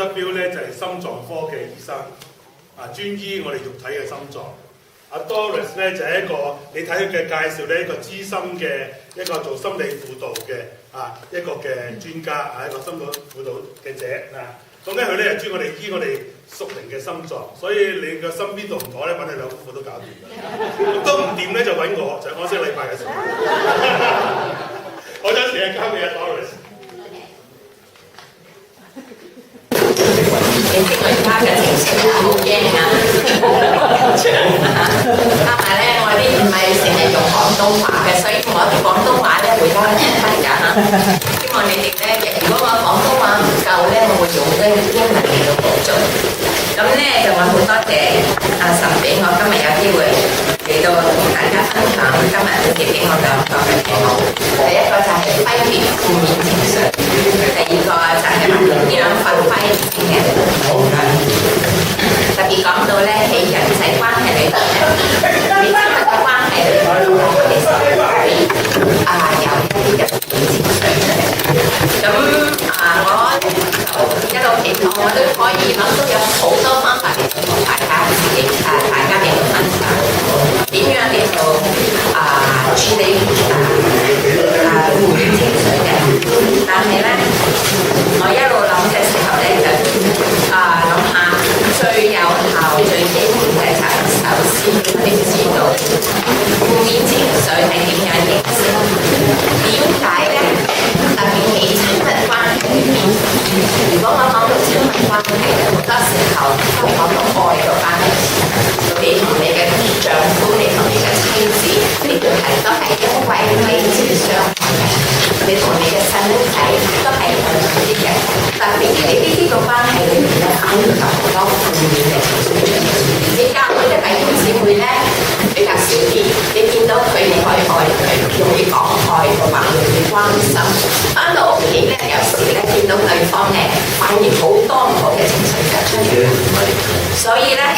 標咧就係心臟科嘅醫生，專醫我哋肉體嘅心臟。阿 Doris 咧就係一個你睇佢嘅介紹咧，一個資深嘅一個做心理輔導嘅一個嘅專家，一個心理輔導嘅者咁咧佢咧就專我哋醫我哋屬靈嘅心臟，所以你個心邊度唔妥咧，揾你兩夫婦都搞掂嘅。都唔掂咧就揾我，就安息禮拜嘅時候。我將時間交俾阿 Doris。你知我而家嘅情緒好驚加埋咧，我啲唔係成日用廣東話嘅，所以我啲廣東話咧會加啲分㗎。希望你哋咧，如果我廣東話唔夠咧，我會用英文嚟到補足。咁咧就我好多謝阿神俾我今日有機會嚟到同大家分享今日你哋俾我兩個嘅題目。第一個就係揮別負面情緒，第二個就係點樣發揮嘅能量。特別講到咧喺人際關係裏邊咧，你親密嘅關係裏邊，我哋先會有一啲嘅負面情緒出嚟。咁我就一路期望我都可以諗到有好多方法嚟同大家嚟到分享點樣嚟到處理負面情緒嘅。但係咧，我一路諗嘅時候咧，就諗下最有效、最基本嘅就係首先你知道負面情緒係點樣形成？點解咧？特別喺親密關係裏面，如果我講到親密關係，好多時候都係講到愛嘅關係。你同你嘅丈夫，你同你嘅妻子，呢段係都係因為彼此相愛。你同你嘅細佬仔都係有啲嘅，特別喺呢個關係裏面咧，反而有好多負面嘅情緒出現。你教會嘅弟兄姊妹咧比較少啲，你見到佢哋可以愛佢，容易講愛同埋容易關心。翻到屋企咧，有時咧見到對方咧，反而好多唔好嘅情緒就出現。所以咧，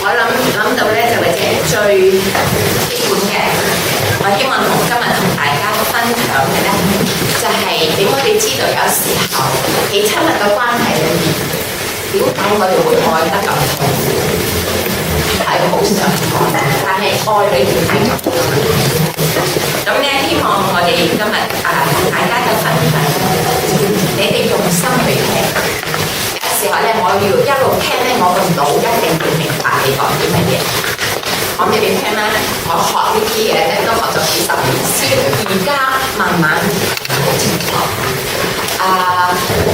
我諗到咧就係最基本嘅，我希望今日同大家分享嘅咧，就係俾我哋知道有時候喺親密嘅關係裏面，點解我哋會愛得咁痛苦，係好常講，但係愛裏面係咁。咁咧，希望我哋今日同大家嘅分享，你哋用心去聽。有時候咧，我要一路聽咧，我個腦一定要明白你講啲乜嘢。講俾你聽啦，我學呢啲嘢咧都學咗幾十年先，而家慢慢好清楚。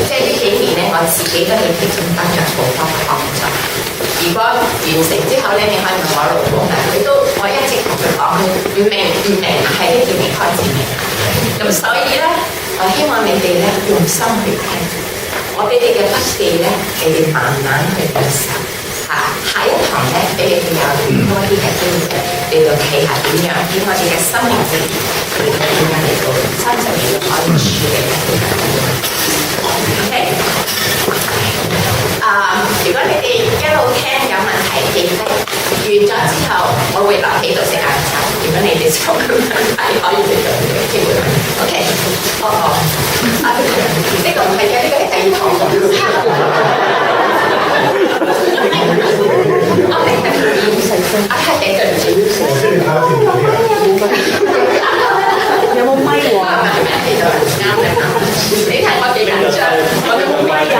即係呢幾年咧，我自己都喺其中得咗好多嘅幫助。如果完成之後咧，你可以問我老公啦，我一直同佢講，唔明係呢件未開始明。咁所以咧，我希望你哋咧用心去聽，我俾你嘅筆記咧，你哋慢慢去吸收。下一堂咧，俾你哋有多啲嘅機會嚟到睇下點樣，以我哋嘅生命經驗嚟到點樣嚟到真正嚟到可以處理嘅。OK，如果你哋一路聽有問題記低，完咗之後，我會留喺度食晏晝。如果你哋想問題，可以嚟到呢個機會。OK， 呢個唔係嘅，呢個係第二堂。有冇咪喎？你睇我幾緊張，我有冇咪啊？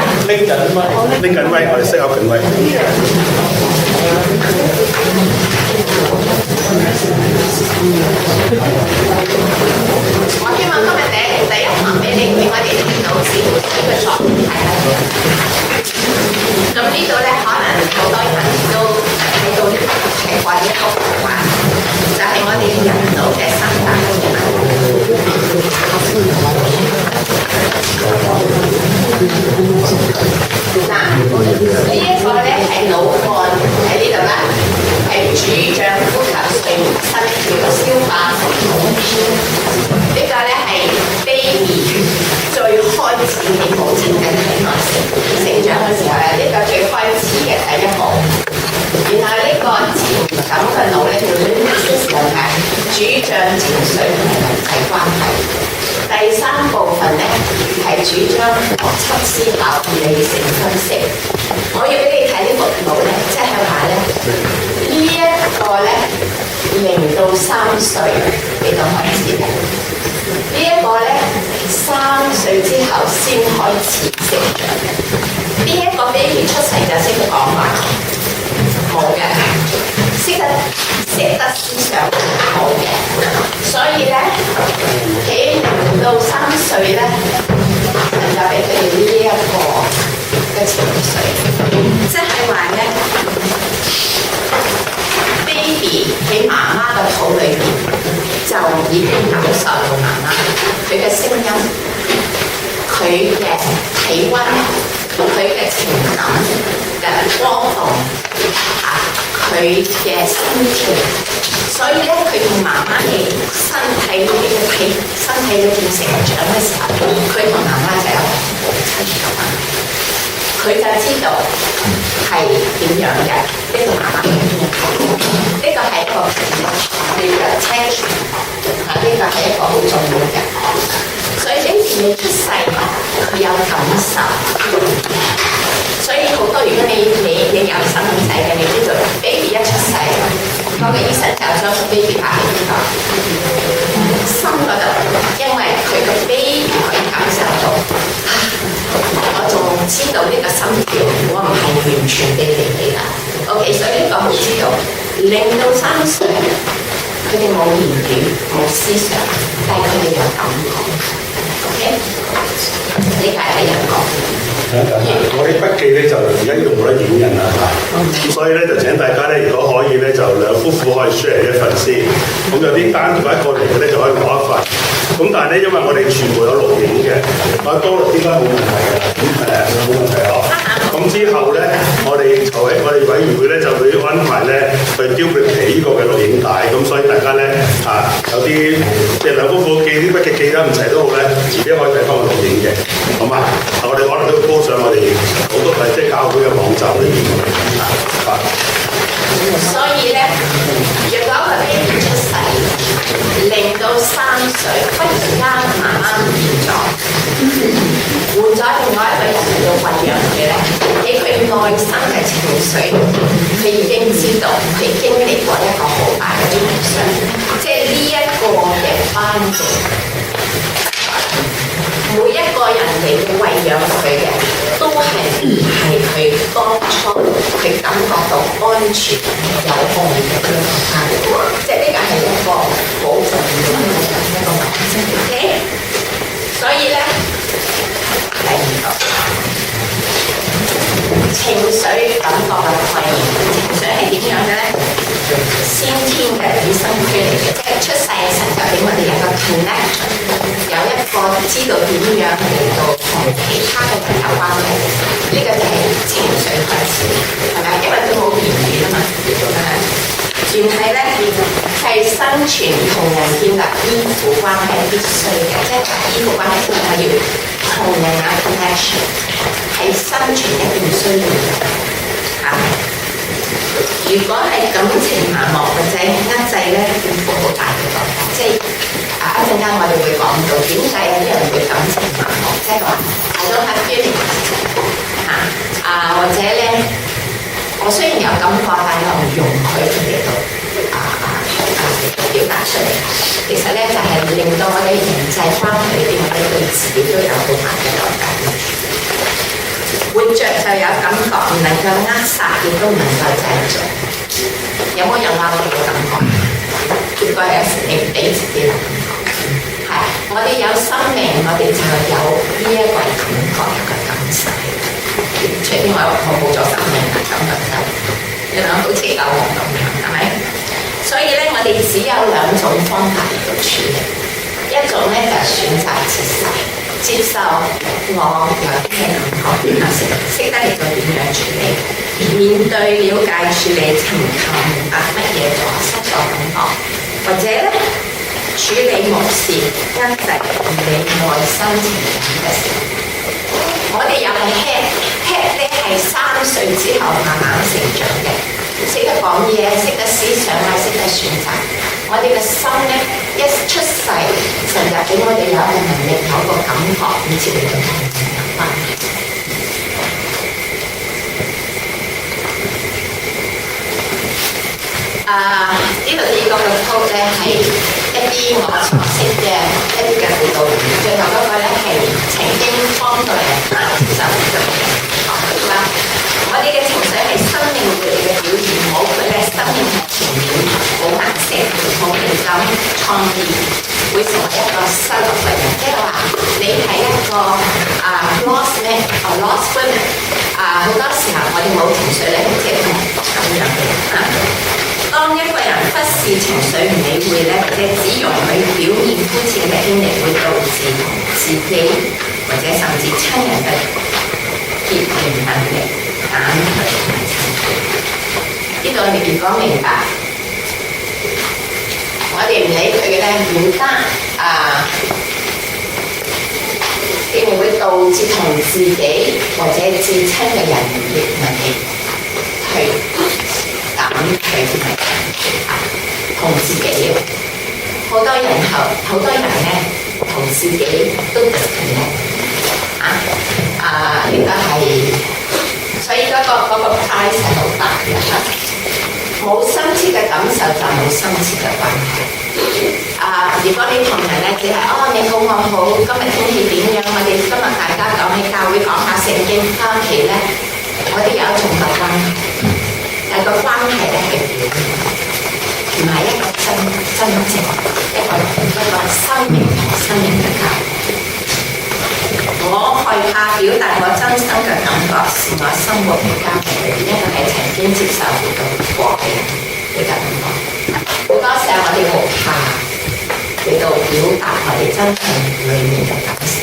拎緊威，我哋識口緊威。我希望今日第一堂俾你見我哋聽到師傅呢個作品係乜嘢。咁呢度咧，可能好多人都睇到呢個係關於圖畫，就係我哋人腦嘅三大部分。嗱，呢一個咧係腦幹喺呢度啦，係主張呼吸、睡眠、心跳、消化系統。呢個咧係 baby 最開始喺母親嘅體內成長嘅時候咧，呢個最開始嘅第一步。然後呢個潛感嘅腦咧叫做 nervous system。主張情緒同埋人際關係。第三部分咧係主張邏輯思考、理性分析。我要俾你睇呢幅圖咧，即係話咧呢一個咧0到3歲呢個開始嘅，呢一個咧3歲之後先開始成長嘅。邊一個 baby 出世就識得講話？冇嘅，識得思想冇嘅，所以咧喺0到3歲咧就俾佢哋呢一個嘅情緒，即係話咧 baby 喺媽媽嘅肚裏邊就已經感受到媽媽佢嘅聲音、佢嘅體温、佢嘅情感嘅波動佢嘅心情，所以咧佢同媽媽嘅身體裏邊成長嘅時候，佢同媽媽就有母親嘅關係，佢就知道係點樣嘅，呢個媽媽係點樣嘅，呢個係一個你嘅 attention， 呢個係一個好重要嘅，所以呢時你出世佢有感受。所以好多，如果你有細蚊仔嘅，你知道 baby 一出世，嗰個醫生就將個 baby 擺喺呢個心嗰度，因為佢個 baby 可以感受到，我仲知道呢個心跳，我唔係完全地離地啦。OK， 所以呢個好知道0到3歲，佢哋冇言語、冇思想，但係佢哋有感覺。OK， 呢個係第一個。我啲筆記咧就而家呢度冇得影印啦嚇，咁所以咧就請大家咧，如果可以咧就兩夫婦可以 share 一份先，咁有啲單獨一個嚟嘅咧就可以攞一份，咁但係咧因為我哋全部有錄影嘅，多應該冇問題嘅，冇問題嗬。咁之後咧，我哋委員會咧就會安排咧去丟佢哋呢個嘅錄影帶，咁所以大家咧有啲即係兩夫婦記啲筆記記得唔齊都好咧，自己可以睇翻個錄影嘅，好嘛？我哋可能都會上我哋好多即係教會嘅網站裏邊所以咧，若果個 baby 出世0到3歲，忽然間媽媽唔見咗，換咗另外一個人嚟到餵養佢咧，喺佢內心嘅情緒，佢已經知道佢經歷過一個好大嘅創傷，即係呢一個嘅班嘅。每一個人嚟餵養佢嘅，都係佢當初佢感覺到安全有愛嘅一個家庭，即係呢個係一個好重要嘅一個問題。OK， 所以咧，第二個情緒感覺嘅概念，情緒係點樣嘅咧？先天嘅與生俱嚟嘅，即係出世嘅時候就俾我哋有個 connection， 有一個知道點樣嚟到同其他嘅朋友關係，呢個就係情緒開始，係咪？因為佢冇言語啊嘛，全係咧係生存同人建立依附關係必須嘅，即係依附關係先係要同人有 connection， 係生存一定需要嘅。如果係感情麻木或者壓制咧，會負好大嘅代價。即係一陣間我哋會講到點解有啲人會感情麻木，即係話 I don't have feelings 或者咧，我雖然有感覺，但係我唔容許佢哋到表達出嚟。其實咧就係令到我哋人際關係裏邊，我哋對自己都有好大嘅代價。活着就有感覺，唔能夠扼殺，亦都唔能夠製造。有冇人話我哋有感覺？結果有時你唔俾自己有感覺。係，我哋有生命，我哋就有呢一個感覺，一個感受。除非我冇咗生命嘅感覺就，好似狗王咁樣，係咪？所以咧，我哋只有兩種方法嚟到處理。一種咧就選擇接受我有啲咩感覺，然後識得嚟到點樣處理，面對、了解、處理、尋求、明白乜嘢阻塞咗感覺，或者咧處理無視、壓制你內心情感嘅時候，我哋又係 head 咧係3歲之後慢慢成長嘅，識得講嘢，識得思想啊，識得選擇。我哋嘅心咧一出世，神就俾我哋有一個能力，有一個感覺，以至你同神有關係。呢度呢個嘅 code 咧係一啲我所識嘅一啲嘅輔導員，最後嗰個咧係曾經幫到人接受輔導嘅學習啦。我哋嘅情緒係生命活力嘅表現，冇佢嘅生命係全面，冇顏色，冇情感創意，會成為一個失落嘅人。即係話你係一個lost man or lost woman 好多時候我哋冇情緒咧，即係咁樣嘅當一個人忽視情緒唔理會咧，或者只容許表面膚淺嘅經歷，會導致自己或者甚至親人嘅結緣能力減退同埋沉退。呢度我哋如果明白，我哋唔理佢嘅咧，唔得竟然會導致同自己或者至親嘅人亦能力去減退同埋同自己，好多人咧同自己都唔同呢個係，所以嗰個 price 係好大嘅冇深切嘅感受就冇深切嘅關係。如果你同人咧只係你好我好，今日天氣點樣？我哋今日大家講喺教會講下聖經，翻屋企咧，我哋有一種嘅關係，但係個關係咧係表面，唔係一個真正一個生命同生命嘅交流。我害怕表達我真心嘅感覺，是我生活嘅家庭裏邊一個係曾經接受到過嘅人嘅感覺。好多時候我哋好怕嚟到表達我哋真正裏面嘅感受，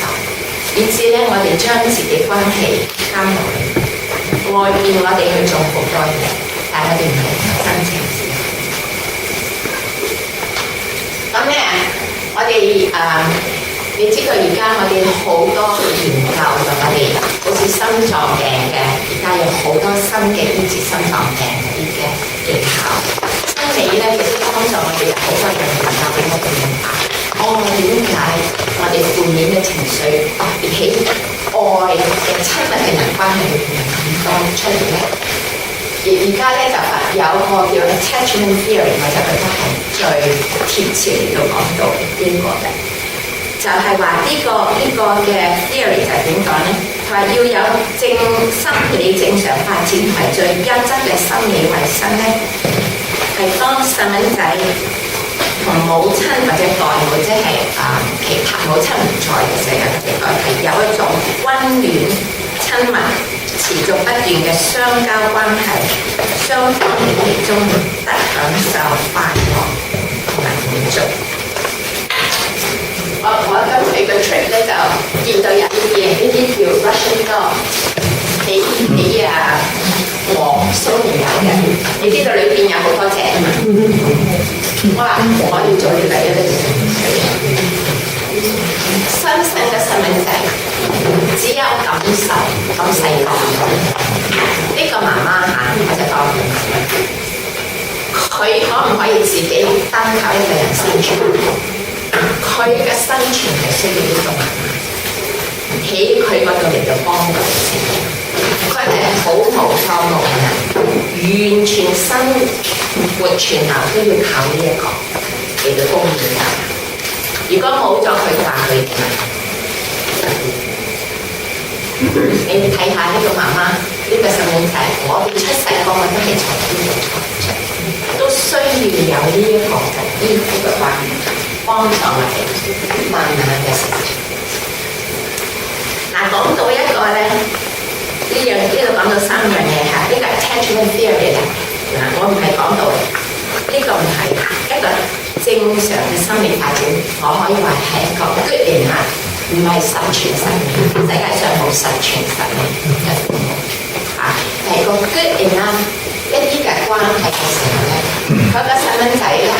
以至咧我哋將自己關係交流外邊，我哋去做好多嘢，但係我哋唔係真正自己。咁咧，我哋你知道而家我哋好多研究同我哋好似心臟病嘅，而家有好多新嘅醫治心臟病嗰啲嘅技巧。心理咧其實幫助我哋有好多嘅研究俾我哋明白，點解我哋負面嘅情緒特別喺愛嘅親密嘅人關係裏邊咁多出嚟咧？而家咧就有個叫 attachment theory， 我就覺得係最貼切嚟到講到呢個嘅。就係話呢個嘅 theory 就係點講咧？佢話要有心理正常發展同埋最優質嘅心理衞生咧，係當細蚊仔同母親或者代母，即係其他母親唔在嘅時候，係有一種溫暖、親密、持續不斷嘅相交關係，雙方喺其中得享受快樂同埋滿足。我今次個 trip 咧就見到有啲嘢，呢啲叫 Russian dog， 喺黃蘇梅有嘅，你知道裏邊有好多隻啊嘛。我話我要做呢個一啲新生嘅細蚊仔，只有感受咁細個，呢個媽媽我就當佢可唔可以自己單靠一個人生存？佢嘅生存係需要呢個媽媽喺佢嗰度嚟到幫佢，佢係好無錯無能，完全生活全流都要靠呢一個嚟到供應㗎。如果冇咗佢嘅話，佢點啊？你睇下呢個媽媽，呢個細蚊仔，我哋出世個我都係從呢度出，都需要有呢一個嘅依附嘅關係。幫助我哋慢慢嘅成長。講到一個咧，呢度講到3樣嘢嚇，呢個 attachment theory 咧，我唔係講到呢個唔係一個正常嘅心理發展，我可以話係一個 good enough， 唔係十全十美，世界上冇十全十美嘅父母係個 good enough 一啲嘅關係嘅時候咧，嗰個細蚊仔咧。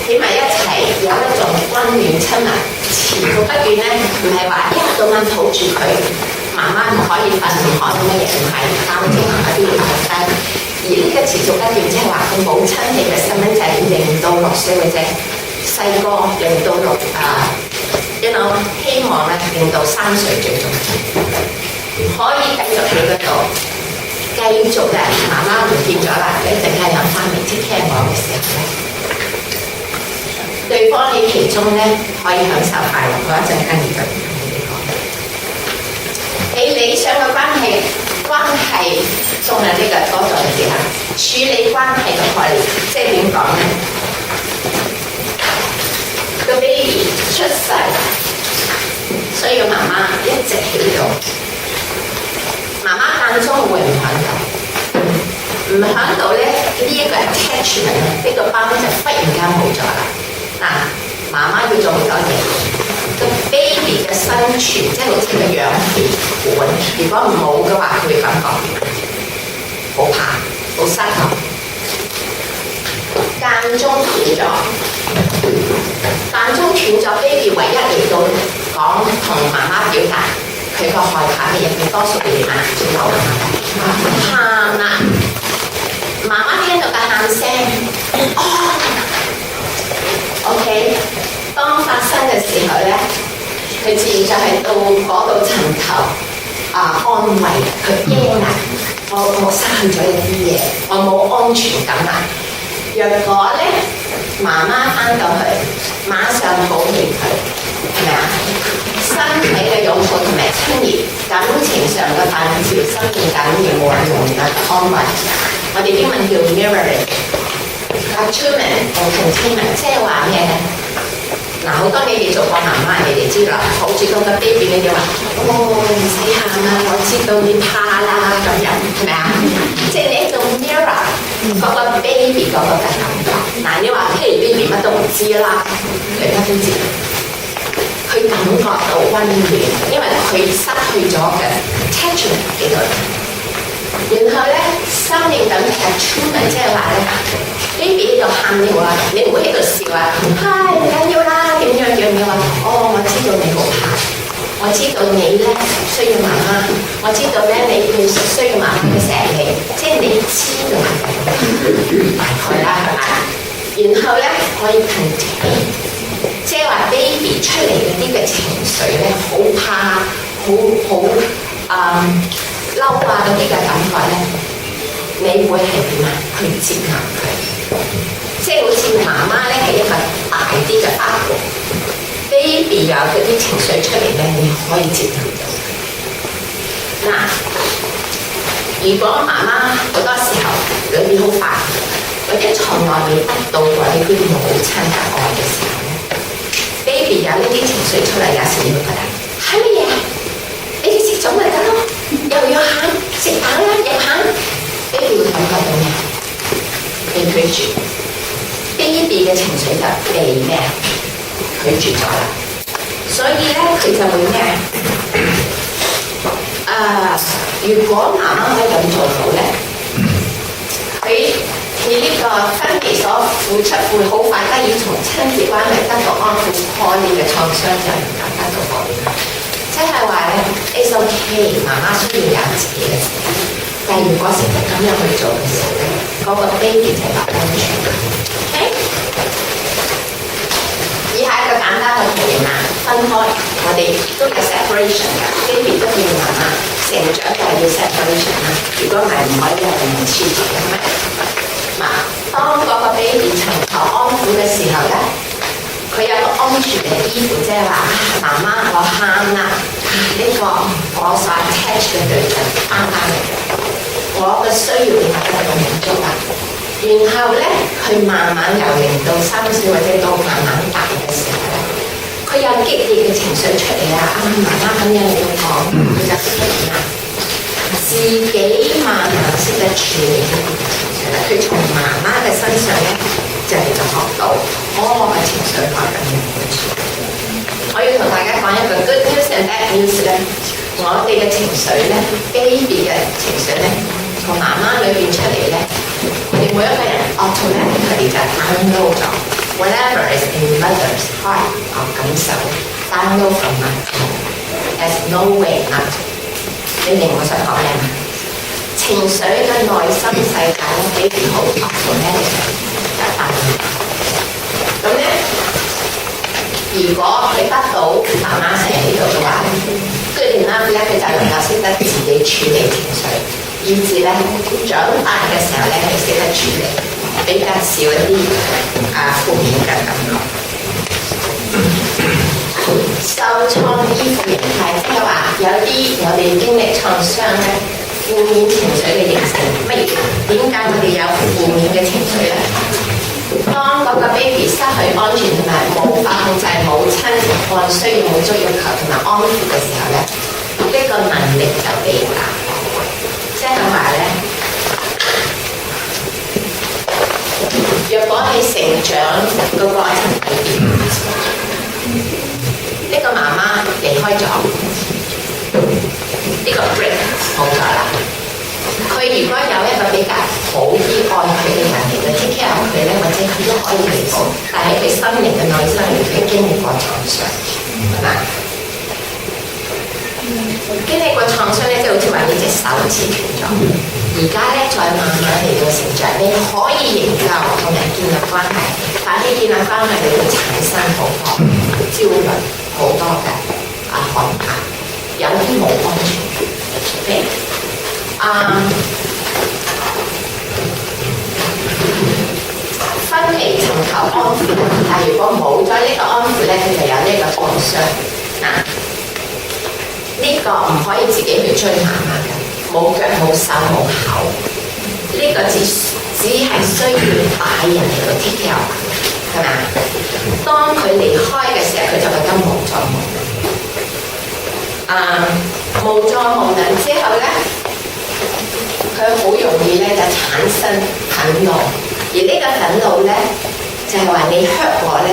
起埋一齊有一種溫暖親密，持續不斷咧，唔係話一到晚抱住佢，媽媽唔可以瞓，唔可以乜嘢，唔係擔正嗰啲嘢，而而呢個持續不斷，即係話佢母親氣嘅細蚊仔0到6歲嘅啫，細個0到6希望咧0到3歲最重要，可以繼續喺嗰度，繼續咧媽媽唔見咗啦，你淨係諗翻嚟 take care 我嘅時候咧，對方喺其中咧可以享受快樂，我一陣間要同你講。喺理想嘅關係中嘅呢個多咗嘅時候，處理關係嘅概念，即係點講咧？個 baby 出世，需要媽媽一直喺度。媽媽間中會唔喺度，唔喺度咧，呢一個 attachment 呢個包就忽然間冇咗啦。嗱，媽媽要做好多嘢，個 baby 嘅生存即係好似個氧氣管，如果冇嘅話，佢會感覺好怕、好失落。間中斷咗 baby 唯一嚟到講同媽媽表達佢個害怕嘅嘢，佢多數會點啊？喊啦！媽媽聽到個喊聲，OK。當發生嘅時候咧，佢自然就係到嗰度尋求安慰，佢驚啊！我失去咗一啲嘢，我冇安全感啊！若果咧，媽媽翻到去，馬上抱起佢，係咪啊？身體嘅擁抱同埋親熱，感情上嘅大小心意緊要冇人用嘅安慰。我哋英文叫 mirroring、attunement 同 containment， 即係話咩咧？嗱，好多你哋做過媽媽，你哋知啦，抱住個 baby 你哋話，唔使喊啦，我知道你怕啦，咁樣係咪啊？即係你喺度 mirror 嗰個 baby 嗰個嘅感覺。嗱，你話嘿 baby 乜都唔知啦，佢都知，佢感覺到溫暖，因為佢失去咗嘅 attachment 喺度。然後咧，心靈感嘅 attunement 即係話咧 ，baby 喺度喊你話，你唔會喺度笑啊，嗨唔緊要啦，點樣話，我知道你好怕，我知道你咧需要媽媽，我知道咧你需要媽媽嘅錫你，即係你知道大概啦，係咪？然後咧可以 contain， 即係話 baby 出嚟嘅呢個情緒咧，好怕，好嬲啊嗰啲嘅感覺咧，你會係點啊？去接納佢，即係好似媽媽咧係一個大啲嘅包袱 ，baby 有嗰啲情緒出嚟咧，你可以接納到。嗱，如果媽媽好多時候裏面好煩，或者從來未得到過呢啲母親嘅愛嘅時候咧 ，baby 有呢啲情緒出嚟，有時你會覺得係乜嘢？你哋食咗咪得咯？又要喊，食飽啦，又喊 ，baby 會感覺到咩？被拒絕 ，baby 嘅情緒就被咩？拒絕咗啦。所以咧，佢就會咩？如果媽媽可以咁做到咧，佢呢個分別所付出會好快得以從親子關係得到安撫，破裂嘅創傷就能夠得到改變。即係話咧 ，it's okay， 媽媽需要有自己嘅時間。但係如果成日咁樣去做嘅時候咧，嗰個 baby 就有安全感。OK， 以下一個簡單嘅圖形啊，分開，我哋都有 separation 嘅 ，baby 都要媽媽，成長就係要 separation 啦。如果唔係唔可以係咁黐住嘅咩？嗱，當嗰個 baby 尋求安撫嘅時候咧。佢有個安全嘅依附，即係話媽媽我喊啦，呢個我所 attach 嘅對象翻嚟，我嘅需要你得到滿足啦。然後咧，佢慢慢由0到3歲或者到慢慢大嘅時候咧，佢有激烈嘅情緒出嚟啊！媽媽咁樣嚟到講，佢就識得點啊？自己慢慢識得處理呢啲情緒啦。佢從媽媽嘅身上咧。就係就學到，我嘅情緒化咁樣嘅處理。我要同大家講一個 good news and bad news 咧，我哋嘅情緒咧 ，baby 嘅情緒咧，從媽媽裏邊出嚟咧，我哋每一個人 automatically 就 download 咗 whatever is in mother's heart 感受 download from mother，there's no way not。你明我想講咩？情情緒嘅內心世界咧，比好學到咧一百年。咁咧，如果佢得到媽媽成日喺度嘅話，good enough咧，佢就能夠識得自己處理情緒，以至咧長大嘅時候咧，佢識得處理，比較少一啲負面嘅感覺。受創依附形態，即係話有啲我哋經歷創傷咧，負面情緒嘅形成，乜嘢？點解我哋有負面嘅情緒咧？當嗰個 baby 失去安全同埋無法控制母親按需要滿足要求同埋安撫嘅時候咧，呢個能力就被打破。即係話咧，若果喺成長個過程裏邊，呢個媽媽離開咗，呢個 break 冇咗啦。佢如果有一個比較好啲愛佢嘅人嚟到 take care 佢咧，或者佢都可以彌補，但係佢心靈嘅內心佢經歷過創傷，係咪？經歷過創傷咧，即係好似話你隻手切斷咗，而家咧再慢慢嚟到成長，你可以營救同人建立關係，但係建立關係你會產生好多焦慮，好多嘅害怕，有啲冇安全感。分離尋求安撫，但係如果冇咗呢個安撫咧，佢就有呢個創傷。呢個唔可以自己去追媽媽嘅，冇腳冇手冇口，呢個只係需要大人嚟到 take care，係咪啊？當佢離開嘅時候，佢就覺得無助無能。無助無能之後咧，佢好容易咧就產生憤怒，而呢個憤怒咧就係話你 hurt 我咧，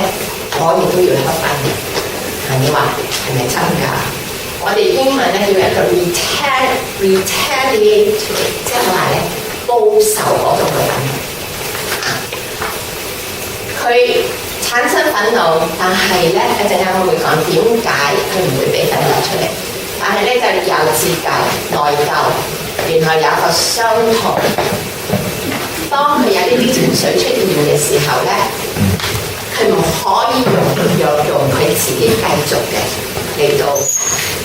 我亦都要 hurt 翻你。你話係咪真㗎？我哋英文咧叫一個 retaliate， 即係話咧報仇嗰種嘅憤怒。佢產生憤怒，但係咧一陣間我會講點解佢唔會俾憤怒出嚟。但係咧就有自疚、內疚，然後有一個傷痛。當佢有呢啲情緒出現嘅時候咧，佢唔可以用佢自己繼續嘅嚟到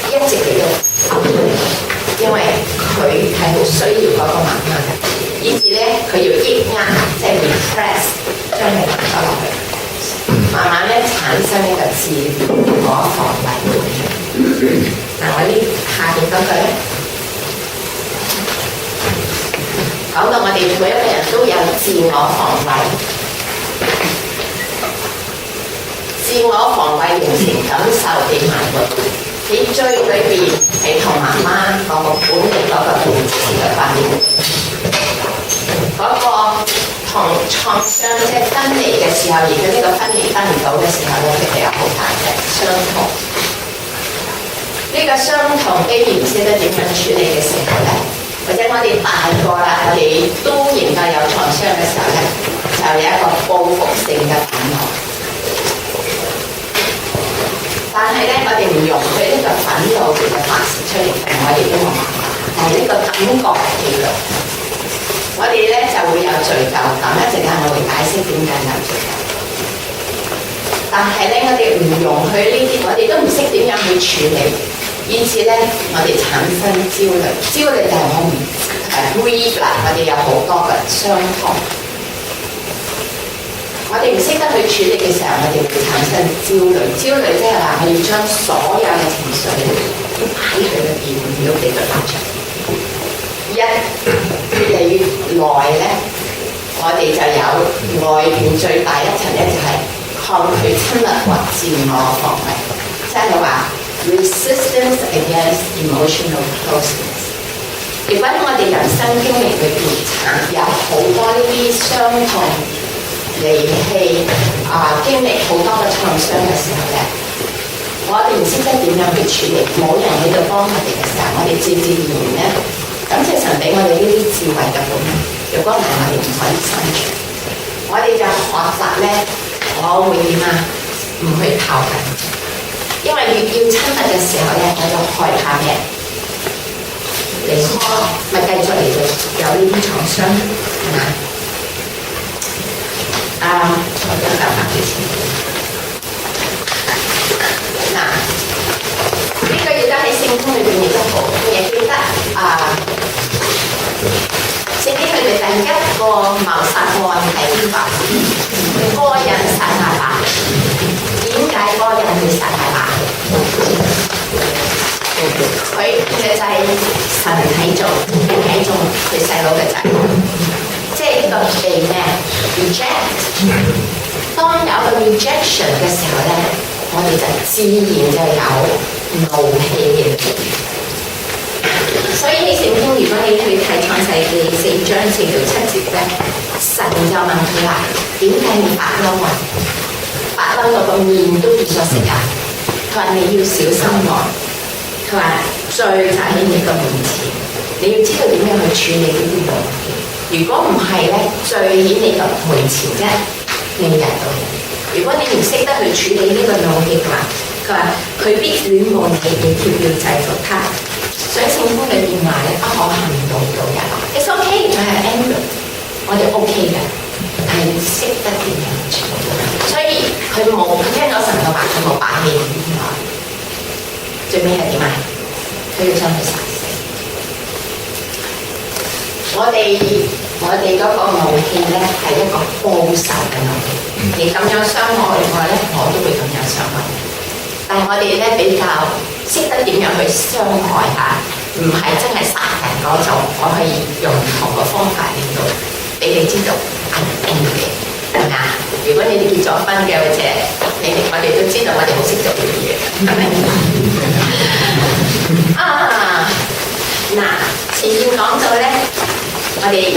一直嚟到嘔出嚟，因為佢係好需要嗰個媽媽嘅，以至咧佢要抑壓，即係 repress， 將佢壓咗落去，慢慢咧產生呢個自我防衛。我呢下邊嗰句咧，講到我哋每一個人都有自我防衛，自我防衛形成感受被埋沒。喺追裏邊係同媽媽嗰個本嚟嗰個同時嘅關係，嗰個同創傷即係分離嘅時候，而家呢個分離分唔到嘅時候咧，佢哋有好大嘅傷痛。呢個傷痛，baby唔識得點樣處理嘅時候咧，或者我哋大個啦，我哋都仍舊有創傷嘅時候咧，就有一個報復性嘅憤怒。但係咧，我哋唔容許呢個憤怒嘅發泄出嚟，我哋都冇辦法。但係呢個感覺喺度，我哋咧就會有罪疚感。一陣間我會解釋點解有罪疚。但係咧，我哋唔容許呢啲，我哋都唔識點樣去處理，以至咧我哋產生焦慮。焦慮就係我唔grieve啦，我哋有好多嘅傷痛。我哋唔識得去處理嘅時候，我哋會產生焦慮。焦慮即係話我要將所有嘅情緒都擺喺佢裏邊，唔要俾佢發出。越嚟越耐咧，我哋就有外邊最大一層咧，就係抗拒親密或自我防衛，即係話 resistance against emotional closeness。如果我哋人生經歷裏邊有好多呢啲傷痛、離棄經歷好多嘅創傷嘅時候咧，我哋唔識得點樣去處理，冇人喺度幫我哋嘅時候，我哋自然咧，感謝神俾我哋呢啲智慧嘅本能。如果唔係，我哋唔可以生存。我哋就學習咧，我會點啊？唔去靠近，因為越要親密嘅時候咧，我就害怕咩？離開，咪繼續嚟到有呢啲創傷，係咪？我而家夾翻幾錢？嗱，呢個亦都喺聖經裏邊亦都好，亦記得聖經裏邊第一個謀殺案係邊個？該隱殺亞伯。點解該隱會殺亞伯？佢嘅仔神睇中佢細佬嘅仔，即係呢個被咩 reject。當有個 rejection 嘅時候咧，我哋就自然就有怒氣嘅。所以喺聖經，如果你去睇創世記4章4到7節咧，神就問佢啦：點解你發嬲啊？發嬲到個面都變咗色啊！佢話你要小心喎。佢話罪就喺你個面前，你要知道點樣去處理呢啲怒氣。如果唔係咧，罪喺你個門前啫，你入到嚟。如果你唔識得去處理呢個怒氣嘅話，佢話佢必戀慕你，你卻要制服他。所以聖經裏邊話咧，不可行道到人。It's okay， 佢係 angry， 我哋 OK 嘅，係要識得點樣處理。所以佢聽咗神嘅話，佢冇把氣點來。最尾係點啊？佢要將佢殺死。我哋嗰個怒氣咧係一個報仇嘅怒氣。你咁樣傷害我咧，我都會咁樣傷害。但係我哋咧比較識得點樣去傷害下，唔係真係殺人嗰種。我可以用唔同嘅方法令到俾你知道係點嘅，係咪啊？如果你哋結咗婚嘅，或者我哋都知道我哋好識做呢啲嘢，係咪？嗱，前面講到咧，我哋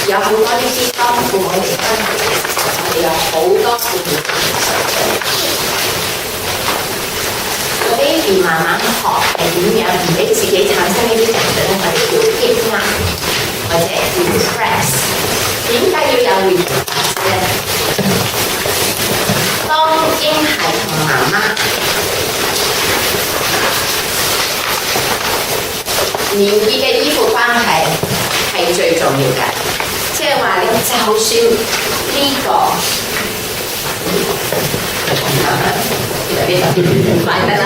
有好多呢啲當父母離婚嘅時候，我哋有好多父母個 baby 慢慢學係點樣，唔俾自己產生呢啲情緒咧，我哋叫抑壓或者 repress。點解要有 repress 咧？當嬰孩同媽媽連結嘅依附關係係最重要嘅，即係話咧，就算呢個唔怪得啦。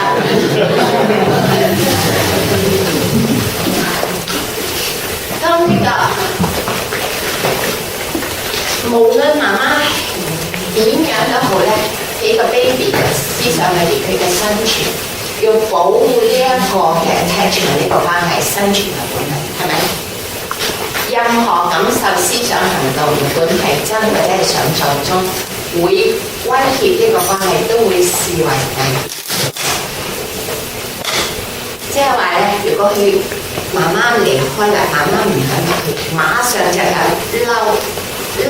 當呢個無論媽媽點樣都好咧，喺個 baby 嘅思想裏邊，佢嘅生存要保護呢一個嘅 attachment 呢個關係生存嘅本能，係咪？任何感受、思想、行動，唔管係真或者係想像中，會威脅呢個關係，都會視為係。即係話咧，如果佢媽媽離開啦，媽媽唔響佢，馬上就有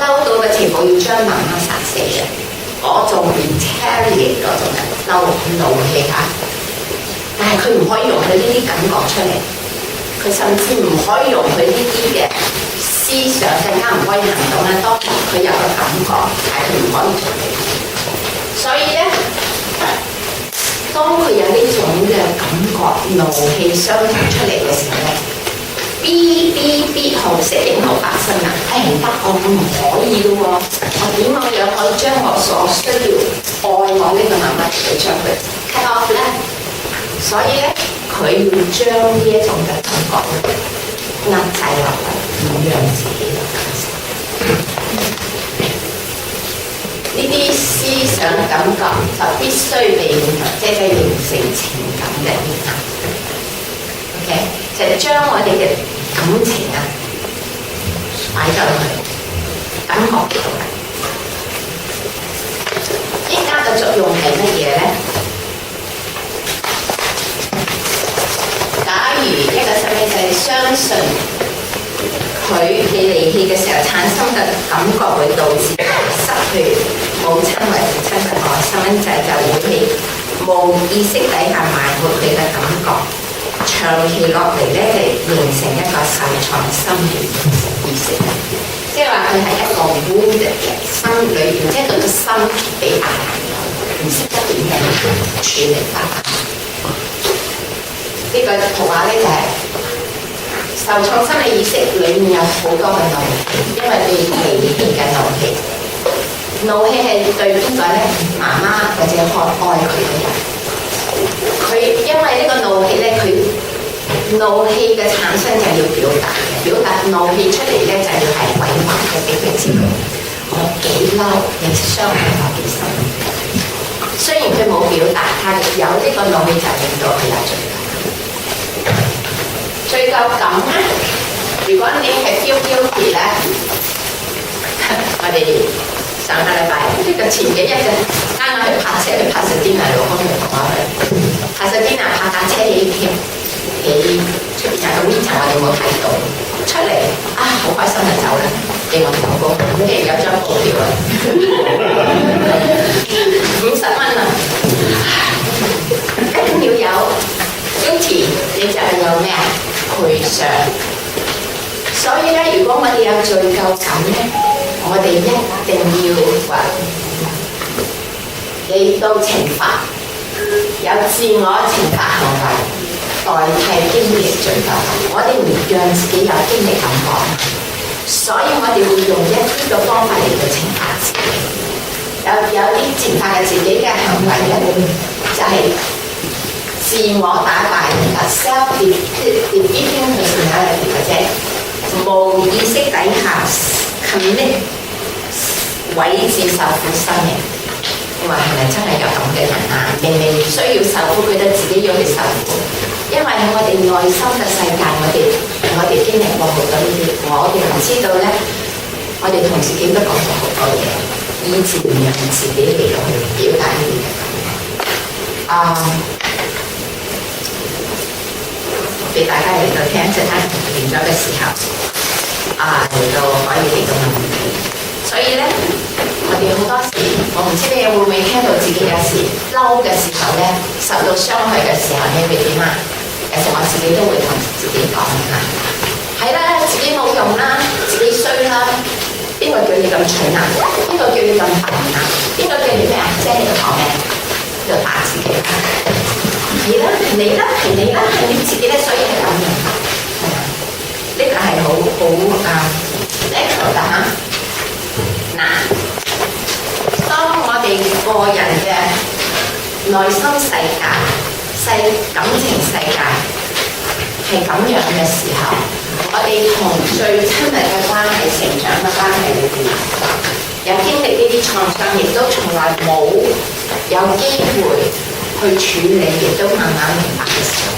嬲到嘅程度，要將媽媽殺死嘅嗰種 retaliate 嗰種嘅怒氣嚇。但係佢唔可以容許呢啲感覺出嚟，佢甚至唔可以容許呢啲嘅思想，更加唔可以行動咧。當佢有個感覺，但係佢唔可以做嘅。所以咧，當佢有呢種嘅感覺、怒氣相同出嚟嘅時候咧，必號色影號發生啊！唔得，我唔可以嘅喎，我點樣可以將我所需要愛我呢個媽媽嚟將佢 cut off 咧？所以咧，佢要將呢一種嘅感覺壓制落嚟，唔讓自己有感受。呢啲思想感覺就必須避免，即係形成情感嘅影響。OK， 就係將我哋嘅感情啊擺咗落去，感覺到嘅。抑壓嘅作用係乜嘢咧？假如一個細路仔相信佢被離棄嘅時候產生嘅感覺會導致失去母親或父親嘅愛，細蚊仔就會喺無意識底下埋沒佢嘅感覺，長期落嚟咧係形成一個受創心理意識，即係話佢係一個 wounded 嘅心裏邊，即係佢個心被壓唔識得點樣處理法。呢個圖畫咧就係受創心理意識裡面有好多嘅怒氣，因為你離別嘅怒氣。怒氣係對邊個咧？媽媽或者愛佢嘅人。佢因為呢個怒氣咧，佢怒氣嘅產生就要表達嘅，表達怒氣出嚟咧就要係委屈嘅俾佢知道，我幾嬲，你傷害我幾深。雖然佢冇表達，但係有呢個怒氣就令到佢有罪疚。罪疚感咧，如果你係 feel guilty 咧，我哋上個禮拜呢個前幾日就啱啱去泊車去帕薩迪納，我今日同我去帕薩迪納泊架車喺出邊有個 window， 我哋冇睇到出嚟啊，好開心就走啦，俾我老公，跟住有張告票啊，50蚊啊，一定要有 guilty， 你就係有咩啊賠償。所以咧，如果我哋有罪疚感咧，我哋一定要話嚟到懲罰，有自我懲罰行為代替經歷罪疚感。我哋唔讓自己有經歷感覺，所以我哋會用一啲嘅方法嚟到懲罰自己。有啲懲罰自己嘅行為咧，就係、自我打敗self-defeating personality 或者無意識底下 commit 毀自受苦生命。你話係咪真係有咁嘅人啊？明明唔需要受苦，覺得自己要去受苦，因為喺我哋內心嘅世界，我哋經歷過好多呢啲，我哋唔知道咧，我哋同自己都講過好多嘢，以前唔讓自己嚟到去表達呢啲嘅俾大家嚟到聽，即係完咗嘅時候，嚟到可以嚟到問題。所以咧，我哋好多時，我唔知你會唔會聽到自己有時嬲嘅時候咧，受到傷害嘅時候，你會點啊？有時我自己都會同自己講嚇，係啦，自己冇用啦，自己衰啦，邊個叫你咁蠢啊？邊個叫你咁笨啊？邊個叫你咩啊？即係你講咩？就打自己啦。係啦，係你啦，係你啦，係你自己咧，所以係咁樣。呢個係好natural 㗎嚇。嗱，當我哋個人嘅內心世界、感情世界係咁樣嘅時候，我哋同最親密嘅關係、成長嘅關係裏邊，有經歷呢啲創傷，亦都從來冇有機會去處理，亦都慢慢明白嘅時候，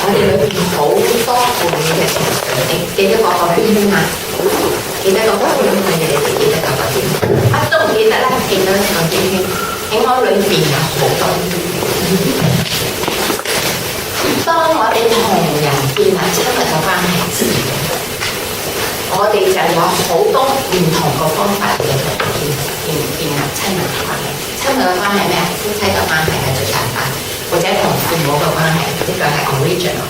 我哋裏邊好多負面嘅情緒。你記得嗰個圈圈嘛？記得嗰個圈圈，你哋記得嗰個圈圈？都唔記得啦，記得個圈圈。喺我裏邊有好多圈圈。當我哋同人建立親密嘅關係時，我哋就有好多唔同嘅方法嚟建立親密嘅關係。親密嘅關係咩啊？夫妻嘅關係係最簡單，或者同父母嘅關係，呢個係 original。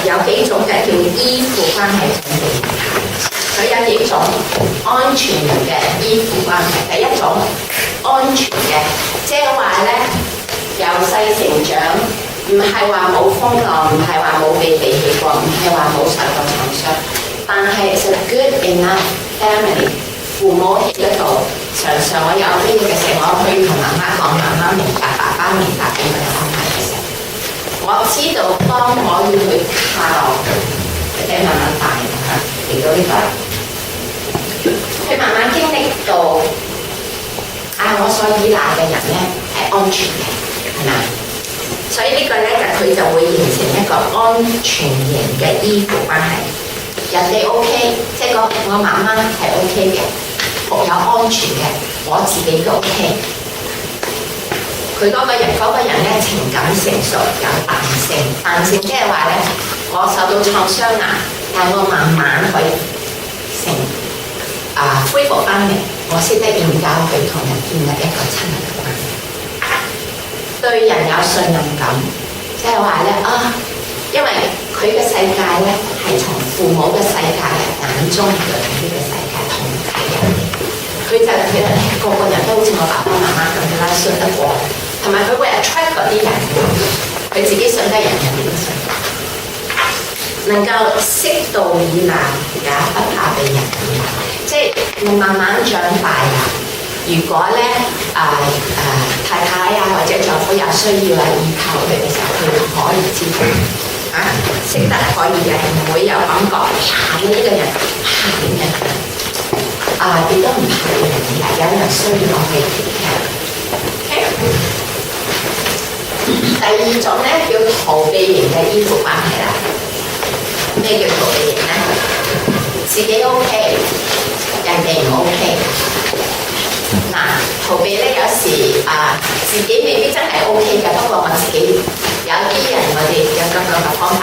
有幾種嘅叫依附關係準備形態，佢有幾種安全嘅依附關係。第一種安全嘅，即係話咧，由細成長，唔係話冇風浪，唔係話冇被離棄過，唔係話冇受過創傷，但係 it's a good enough family。父母喺嗰度，常常我有呢個嘅時候，我可以同媽媽講，媽媽明白，爸爸明白點樣安排嘅時候，我知道當我要去靠，或者慢慢大嚇嚟到呢個，佢慢慢經歷到我所依賴嘅人咧係安全嘅，係咪？所以呢個咧佢就會形成一個安全型嘅依附關係。人哋 OK， 即係我媽媽係 OK 嘅，我有安全嘅，我自己都 OK。佢嗰個人咧情感成熟，有彈性，彈性即係話咧，我受到創傷但係我慢慢去恢復翻嚟，我識得點解去同人建立一個親密嘅關係，對人有信任感，即係話咧因為佢嘅世界咧係從父母嘅世界眼中嚟到睇呢個世界同睇人哋，佢就覺得個個人都好似我爸爸媽媽咁樣啦，信得過，同埋佢會 attract 嗰啲人，佢自己信得人，人哋都信。能夠適度以難，也不怕被人以難，即係你慢慢長大啦。如果咧太太啊或者丈夫有需要啊依靠佢嘅時候，佢可以知道識得可以嘅，唔會有感覺怕呢個人怕點樣亦都唔怕別人以嚟，有人需要我去嘅。第二種咧叫逃避型嘅依附關係啦。咩叫逃避型咧？自己 OK， 人哋唔 OK。嗱，逃避咧有時自己未必真係 OK 嘅，不過我自己有啲人我哋有咁樣嘅方法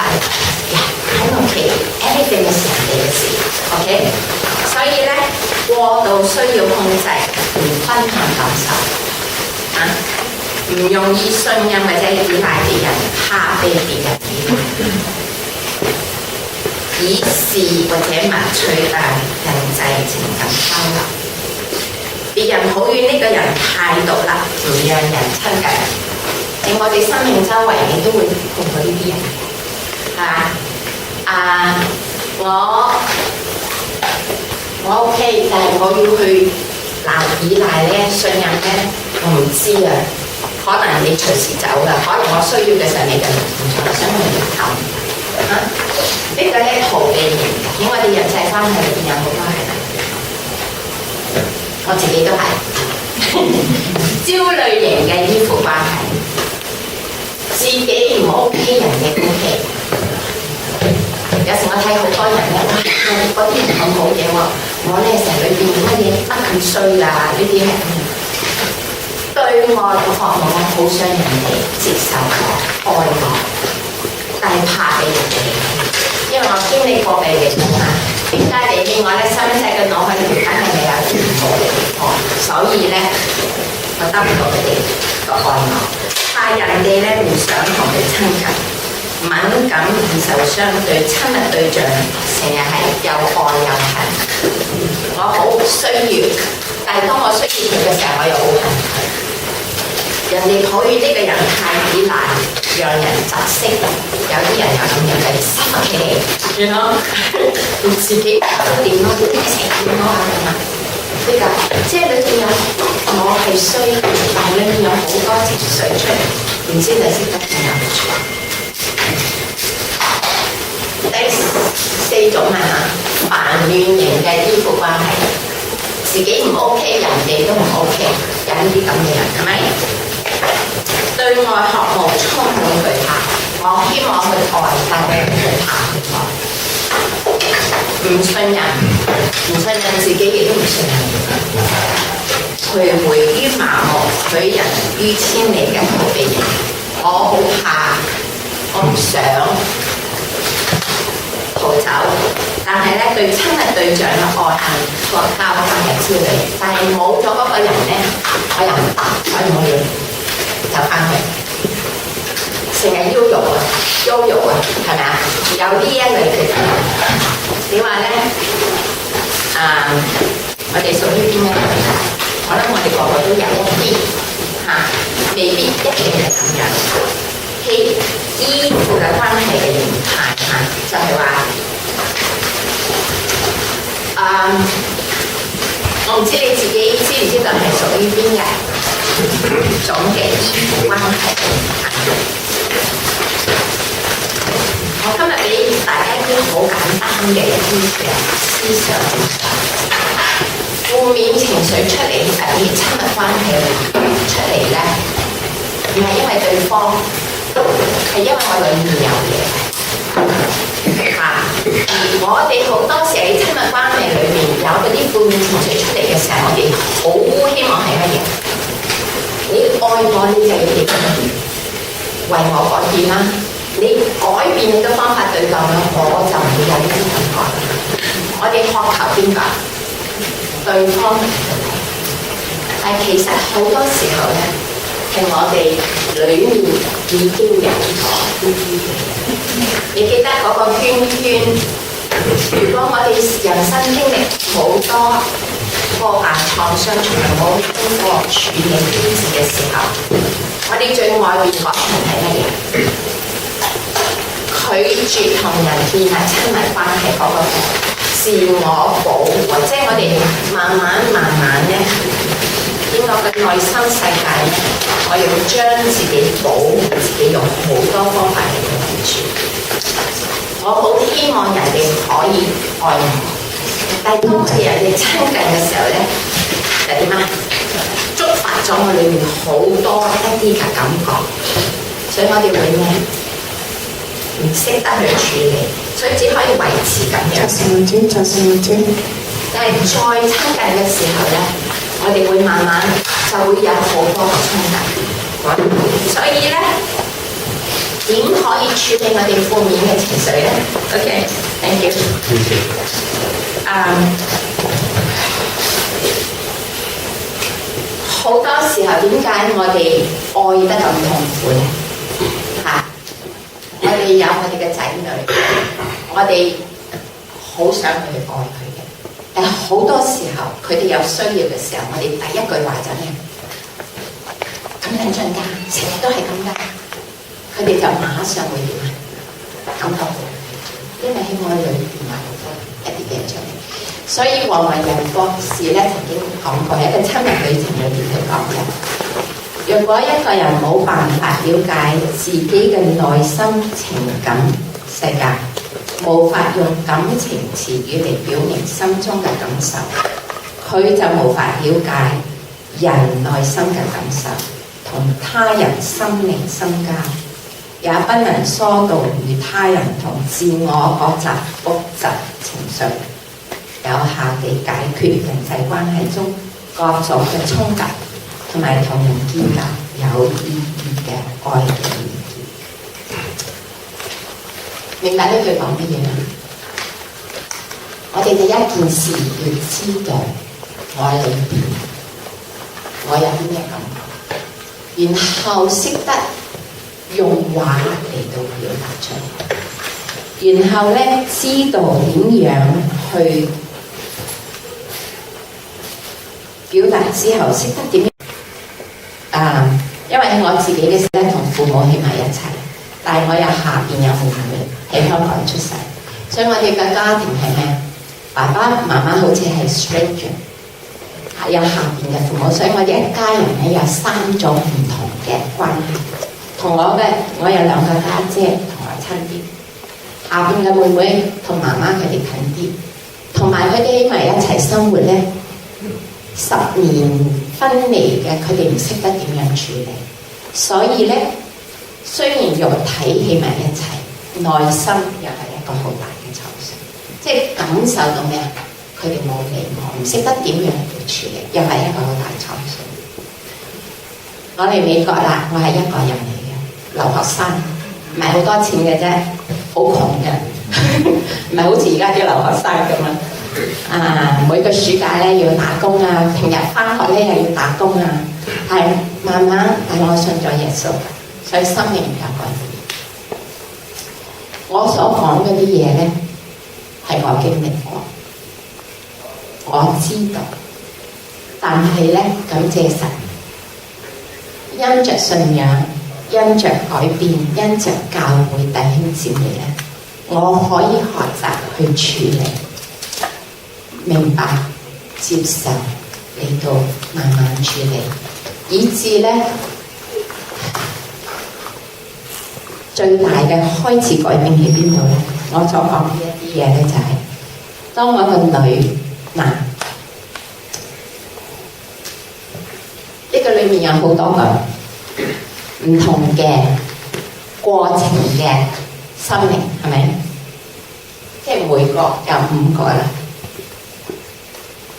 喺屋企 anything 係人哋嘅事 ，OK。所以咧過度需要控制，唔分享感受唔容易信任或者依賴別人，怕被別人依賴，以事或者物取代人際情感交流。別人抱怨呢個人太毒啦，唔讓人親近。喺我哋生命周圍，你都會碰到呢啲人，係嘛？我 OK， 但係我要去依賴咧、信任咧，我唔知啊。可能你隨時走啦，可能我需要嘅時候你就唔在，想去入頭。呢個咧逃避型嘅，喺我哋人際關係裏邊有好多係，我自己都係焦慮型嘅依附關係，自己唔 OK， 人哋 OK。有時我睇好多人咧，嗰啲人咁好嘅喎，我咧成日裏邊乜嘢乜咁衰啊？呢啲係咁樣。對外嘅渴望，我好想人哋接受我、愛我，但係怕俾人哋，因為我經歷過嘅嘢啊嘛。點解你見我咧？細蚊仔嘅腦海裏邊梗係未有全部嘅地方，所以咧我得唔到佢哋個愛我，怕人哋咧唔想同佢親近，敏感易受傷，對親密對象成日係又愛又恨。我好需要，但係當我需要佢嘅時候，我又好恨佢。人哋抱怨呢個人太依賴，讓人窒息。有啲人又咁樣嘅心屋企嚟，自己搞掂咯，自己食掂咯咁啊！呢個即係裏邊有我係需要，但係裏邊有好多情緒出嚟，然之後就識得點樣做。第四種係埋怨型嘅依附關係，自己唔 OK， 人哋都唔 OK， 有呢啲咁嘅人係咪？對外渴望充滿懼怕，我希望去愛，但係佢怕去愛，唔信任自己，亦都唔信任人，徘徊於麻木，拒人於千里嘅逃避型。我好怕，我唔想逃走，但係咧對親密對象嘅愛恨個交關係焦慮，但係冇咗嗰個人咧，我又唔得，所以我要走翻去，成日邀辱啊，係咪啊？有呢一類嘅人，你話咧我哋屬於邊一類？我諗我哋個個都有一啲未必一定係咁樣。喺依附嘅關係嘅形態就係話我唔知你自己知唔知道係屬於邊一種嘅依附關係。我今日俾大家一啲好簡單嘅一啲嘅思想，負面情緒出嚟喺親密關係出嚟咧，唔係因為對方，係因為我裏面有嘢而我哋好多時喺親密關係裏面有嗰啲負面情緒出嚟嘅時候，我哋好希望係乜嘢？你愛我，你就要點樣為我改變啦？你改變你嘅方法對待我，我就唔會有呢啲感覺。我哋渴求邊個？對方。但其實好多時候咧，係我哋裏面已經有咗呢啲嘢。你記得嗰個圈圈？如果我哋人生經歷好多破爛創傷，從來冇經過處理醫治嘅時候，我哋最外面嗰層係乜嘢？佢絕同人建立親密關係嗰個自我保護，即係我哋慢慢咧，點講嘅內心世界咧，我要將自己保護自己，用好多方法嚟去處理。我好希望人哋可以愛我，但係當佢哋人哋親近嘅時候咧，就點啊？觸發咗我裏面好多一啲嘅感覺，所以我哋會咩？唔識得去處理，所以只可以維持咁樣。但係再親近嘅時候咧，我哋會慢慢就會有好多嘅衝突。所以咧，點可以處理我哋負面嘅情緒咧 ？OK，thank you。好多時候點解我哋愛得咁痛苦咧？我哋有我哋嘅仔女，我哋好想去愛佢嘅，但係好多時候佢哋有需要嘅時候，我哋第一句話就係咁緊張㗎，成日都係咁㗎，佢哋就馬上會點啊？感覺到，因為喺我裏邊唔係好多一啲嘅出嚟，所以黃文仁博士咧曾經講過，喺一個親密旅程裏邊佢講嘅。若果一個人冇辦法了解自己嘅內心情感世界，無法用感情詞語嚟表明心中嘅感受，佢就無法了解人內心嘅感受，同他人心靈深交，也不能疏導與他人同自我學習複雜情緒，有效地解決人際關係中各種嘅衝突，同埋同人建立有意義嘅愛嘅連結。明白呢句講乜嘢啊？我哋第一件事要知道我裏邊我有啲咩感覺，然後識得用話嚟到表達出嚟，然後咧知道點樣去表達之後，識得點。因為我自己嘅時咧同父母喺埋一齊，但係我有下邊有父母喺香港出世，所以我哋嘅家庭係咩？爸爸媽媽好似係 stranger， 有下邊嘅父母，所以我哋一家人咧有3種唔同嘅關係。同我有2個家姐同我親啲，下邊嘅妹妹同媽媽佢哋近啲，同埋佢哋喺埋一齊生活咧。10年分離嘅，佢哋唔識得點樣處理，所以咧，雖然肉體起埋一齊，內心又係一個好大嘅創傷，即係感受到咩啊？佢哋冇理我，唔識得點樣去處理，又係一個好大創傷。我嚟美國啦，我係一個人嚟嘅，留學生，唔係好多錢嘅啫，好窮嘅，唔係好似而家啲留學生咁啊。每個暑假咧要打工啊，平日返學咧又要打工啊，係慢慢，但我信咗耶穌，所以生命有改變。我所講嗰啲嘢咧，係我經歷過，我知道，但係咧感謝神，因着信仰，因着改變，因着教會弟兄姊妹咧，我可以學習去處理。明白、接受嚟到慢慢處理，以至咧最大嘅開始改變喺邊度咧？我所講嘅一啲嘢咧就係、當我個女呢個裏面有好多個唔同嘅過程嘅生命，係咪？即係每個有5個啦。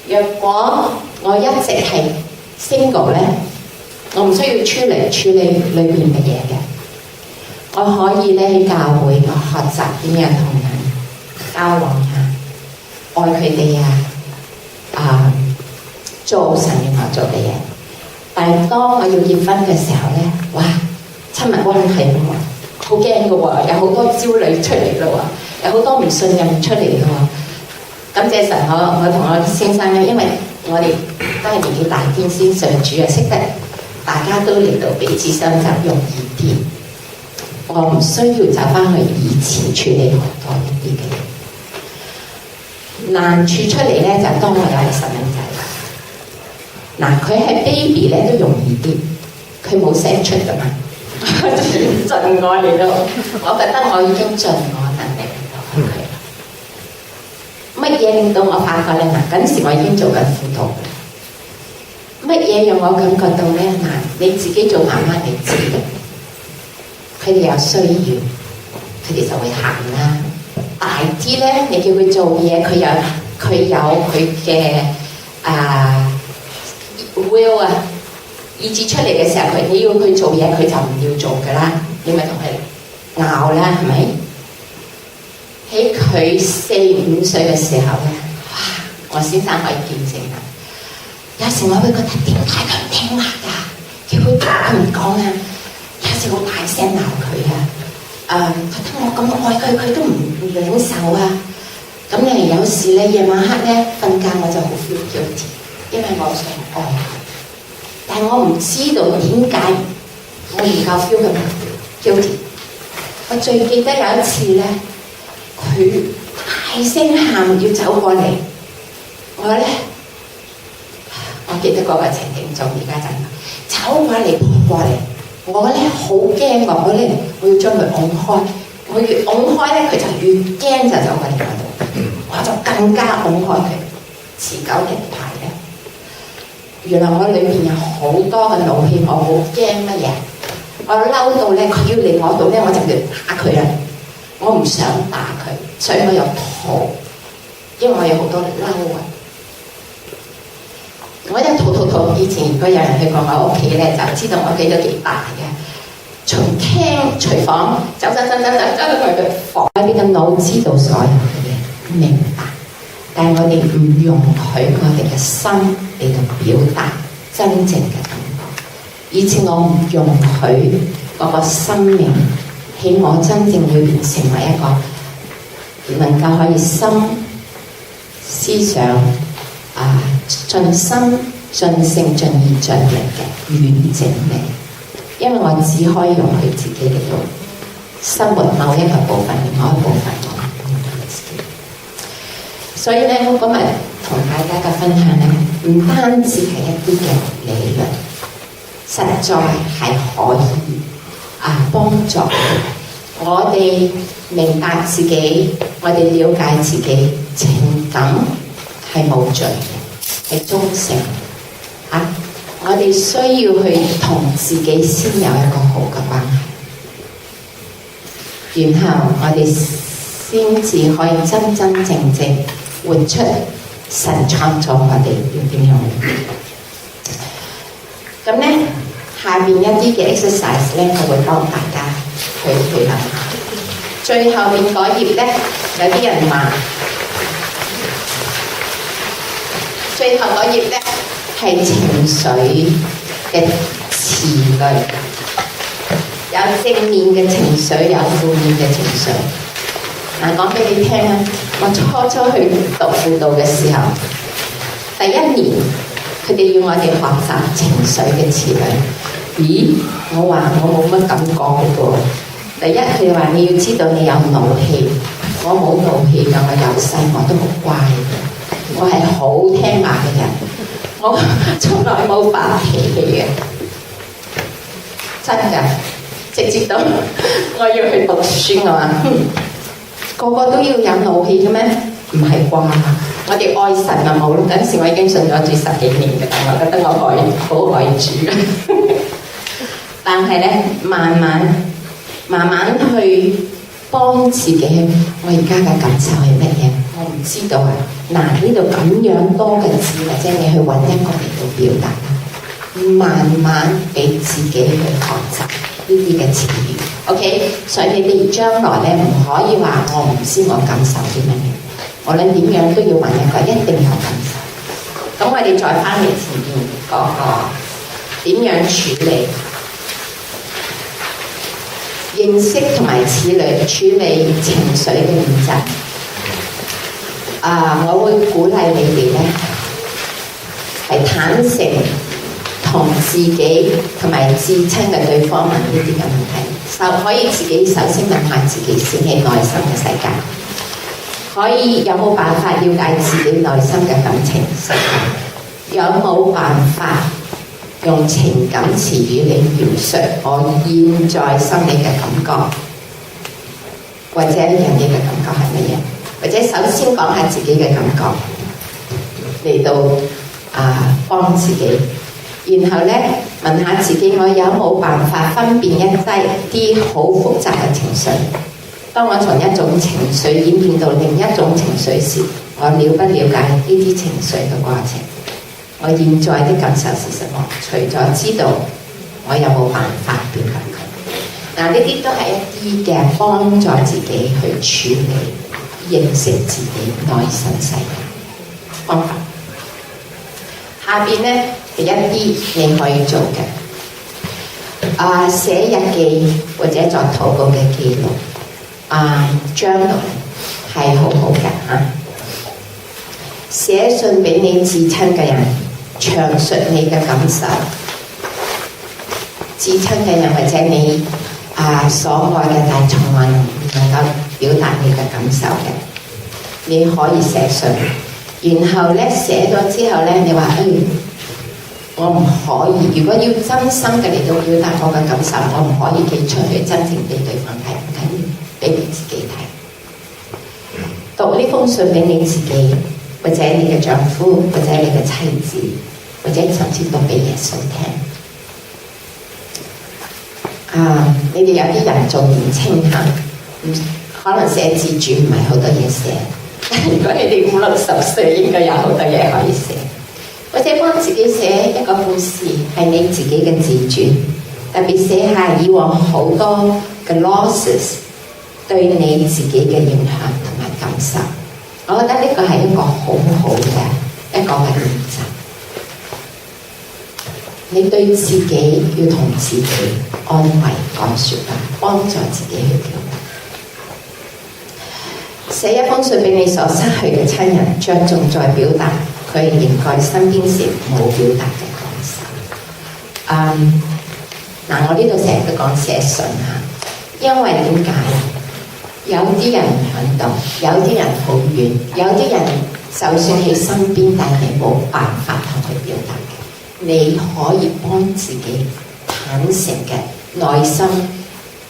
若果我一直係 single 咧，我唔需要處理裏面嘅嘢嘅，我可以咧喺教會我學習點樣同人交往啊，愛佢哋啊，做神要我做嘅嘢。但係當我要結婚嘅時候咧，哇，親密關係喎，好驚嘅喎，有好多焦慮出嚟咯喎，有好多唔信任出嚟嘅喎。感謝神，我同我先生咧，因為我哋都係年紀大啲先上主啊，識得大家都嚟到彼此相執容易啲。我唔需要走翻去以前處理好多一啲嘅嘢。難處出嚟咧，就當我有係細蚊仔啦。嗱，佢係 baby 咧都容易啲，佢冇聲出噶嘛，盡我嚟到，我覺得我已經盡我能力到佢。乜嘢令到我發覺咧？嗱，嗰陣時我已經做緊輔導。乜嘢讓我感覺到咧？嗱，你自己做媽媽你知嘅，佢哋有需要，佢哋就會行啦。大啲咧，你叫佢做嘢，佢有佢嘅will 啊，意志出嚟嘅時候，你要佢做嘢，佢就唔要做噶啦。你咪同佢拗啦，係咪？喺佢4、5歲嘅時候咧，哇！我先生可以見證啦。有時我會覺得點解佢唔聽話㗎？叫佢講佢唔講啊！有時我大聲鬧佢啊！覺得我咁愛佢，佢都唔領受啊！咁咧有時咧夜晚黑咧瞓覺我就好 feel guilty，因為我想愛佢，但係我唔知道點解我唔夠 feel 咁 guilty。我最記得有一次咧，佢大聲喊要走過嚟，我記得嗰個情景仲而家就走過嚟撲過嚟，我咧好驚我要將佢擁開，我越擁開咧佢就越驚就走過嚟我度，我就更加擁開佢。持久力排咧，原來我裏邊有好多嘅怒氣，我好驚乜嘢，我嬲到咧佢要嚟我度咧我就要打佢啦，我唔想打佢，所以我又逃，因為我有好多嬲啊。我一逃，以前如果有人去過我屋企咧，就知道我屋企都幾大嘅。從廳、廚房走到佢嘅房，我哋嘅腦知道所有嘅嘢，明白。但係我哋唔容許我哋嘅心嚟到表達真正嘅感覺。以前我唔容許嗰個生命喺我真正裏邊成為一個能夠可以心思想盡心、盡性、盡意、盡力嘅完整嘅，因為我只可以容許自己嚟到生活某一個部分，另外一部分我唔容許自己。所以咧，我今日同大家嘅分享咧，唔單止係一啲嘅理論，實在係可以幫助我哋明白自己，我哋了解自己，情感係冇罪嘅，係中性我哋需要去同自己先有一個好嘅關係，然後我哋先至可以真真正正活出神創造我哋要點樣。咁咧，下邊一啲嘅 exercise 咧，我會幫大家去配合下。最後面嗰頁咧，有啲人話，最後嗰頁咧係情緒嘅詞類，有正面嘅情緒，有負面嘅情緒。講俾你聽啊！我初去讀輔導嘅時候，第1年佢哋要我哋學習情緒嘅詞類。咦？我話我冇乜感覺嘅噃。第一，佢哋話你要知道你有怒氣，我冇怒氣㗎，我由細我都好乖嘅，我係好聽話嘅人，我從來冇發脾氣嘅，真㗎。直接到我要去讀書我話，個個都要有怒氣嘅咩？唔係啩？我哋愛神啊冇咯。嗰陣時我已經信咗主10幾年嘅，我覺得我好愛主。但係咧，慢慢去幫自己，我而家嘅感受係乜嘢？我唔知道啊。嗱，呢度咁樣多嘅字，或者你去揾一個嚟到表達，慢慢俾自己去學習呢啲嘅詞語。OK， 所以你哋將來咧唔可以話我唔知我感受啲乜嘢，無論點樣都要揾一個一定有感受。咁我哋再翻嚟前面嗰個點樣處理？認識同埋處理情緒嘅原則。我會鼓勵你哋咧係坦誠同自己同埋至親嘅對方問呢啲嘅問題。可以自己首先問下自己先喺內心嘅世界，可以有冇辦法了解自己內心嘅感情世界？有冇辦法用情感詞語嚟描述我現在心理嘅感覺，或者人哋嘅感覺係乜嘢？或者首先講下自己嘅感覺嚟到幫自己。然後咧問下自己，我有冇辦法分辨一啲好複雜嘅情緒？當我從一種情緒演變到另一種情緒時，我了不了解呢啲情緒嘅過程？我現在的感受是什麼？除咗知道，我有冇辦法表達佢？嗱，呢啲都係一啲嘅幫助自己去處理、認識自己內心世界方法。下邊咧係一啲你可以做嘅，寫日記或者作禱告嘅記錄，journal 係好好嘅嚇。寫信俾你至親嘅人，詳述你嘅感受。至親嘅人或者你所愛嘅，但係從來唔能夠表達你嘅感受嘅，你可以寫信。然後咧寫咗之後咧，你話我唔可以。如果要真心嘅嚟到表達我嘅感受，我唔可以寄出去真正俾對方睇，唔緊要，俾你自己睇。讀呢封信俾你自己，或者你嘅丈夫，或者你嘅妻子，或者甚至讀俾耶穌聽。你哋有啲人仲年青嚇，可能寫自傳唔係好多嘢寫。如果你哋50-60歲，應該有好多嘢可以寫，或者幫自己寫一個故事，係你自己嘅自傳，特別寫下以往好多嘅 losses 對你自己嘅影響同埋感受。我覺得呢個係一個好好嘅一個嘅練習。你對自己要同自己安慰講説話，幫助自己去表達。寫一封信俾你所失去嘅親人，着重在表達佢仍在身邊時冇表達嘅感受。我呢度成日都講寫信嚇，因為點解？有啲人唔響度，有啲人好遠，有啲人就算喺身邊，但係冇辦法同佢表達嘅。你可以幫自己坦誠嘅內心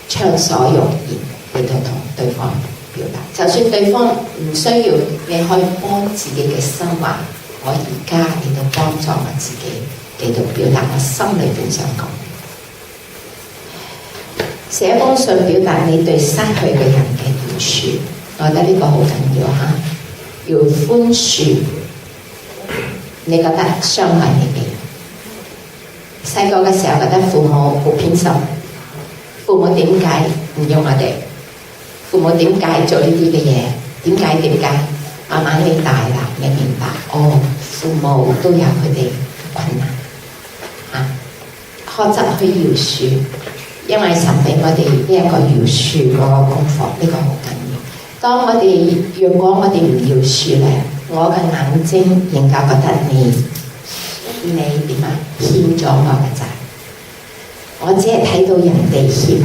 暢所欲言嚟到同對方表達，就算對方唔需要，你可以幫自己嘅心話，我而家嚟到幫助我自己嚟到表達我心裏邊想講。寫封信表達你對失去嘅人嘅饒恕，我覺得呢個好緊要嚇。要寬恕你覺得傷害你嘅人。細個嘅時候覺得父母好偏心，父母點解唔要我哋？父母點解做呢啲嘅嘢？點解？慢慢你大啦，你明白父母都有佢哋困難學習去饒恕，因為神俾我哋呢一個饒恕嗰個功課，呢個好緊要。如果我哋唔饒恕咧，我嘅眼睛仍舊覺得你點啊欠咗我嘅債，我只係睇到人哋欠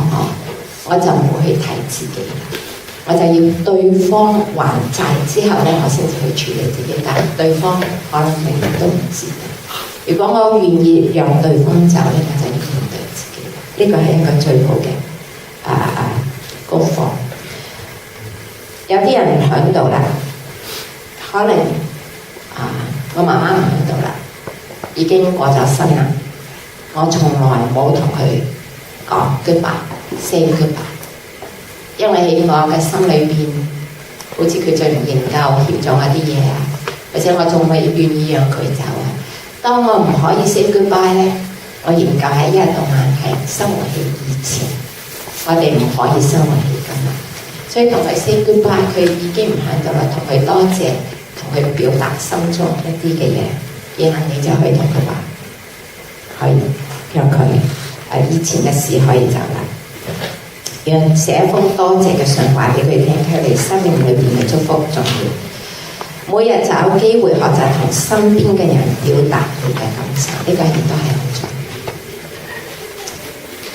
我就唔會去睇自己。我就要對方還債之後咧，我先至去處理自己，但係對方可能永遠都唔知道。如果我願意讓對方走咧，我就要面對自己。呢個係一個最好嘅功課。有啲人唔喺度啦，可能我媽媽唔喺度啦，已經過咗身啦。我從來冇同佢講 goodbye，say goodbye。因為喺我嘅心裏邊，好似佢仲仍舊欠咗我啲嘢或者我仲未願意讓佢走當我唔可以 say goodbye咧，我仍舊喺一度係生活喺以前，我哋唔可以生活喺今日，所以同佢 say goodbye， 佢已經唔喺度啦，同佢多謝，同佢表達心中一啲嘅嘢，然後你就可以同佢話，可以讓佢以前嘅事可以走啦。讓寫一封多謝嘅信話俾佢聽，佢哋生命裏邊嘅祝福重要。每日找機會學習同身邊嘅人表達你嘅感受，呢個亦都係好重要。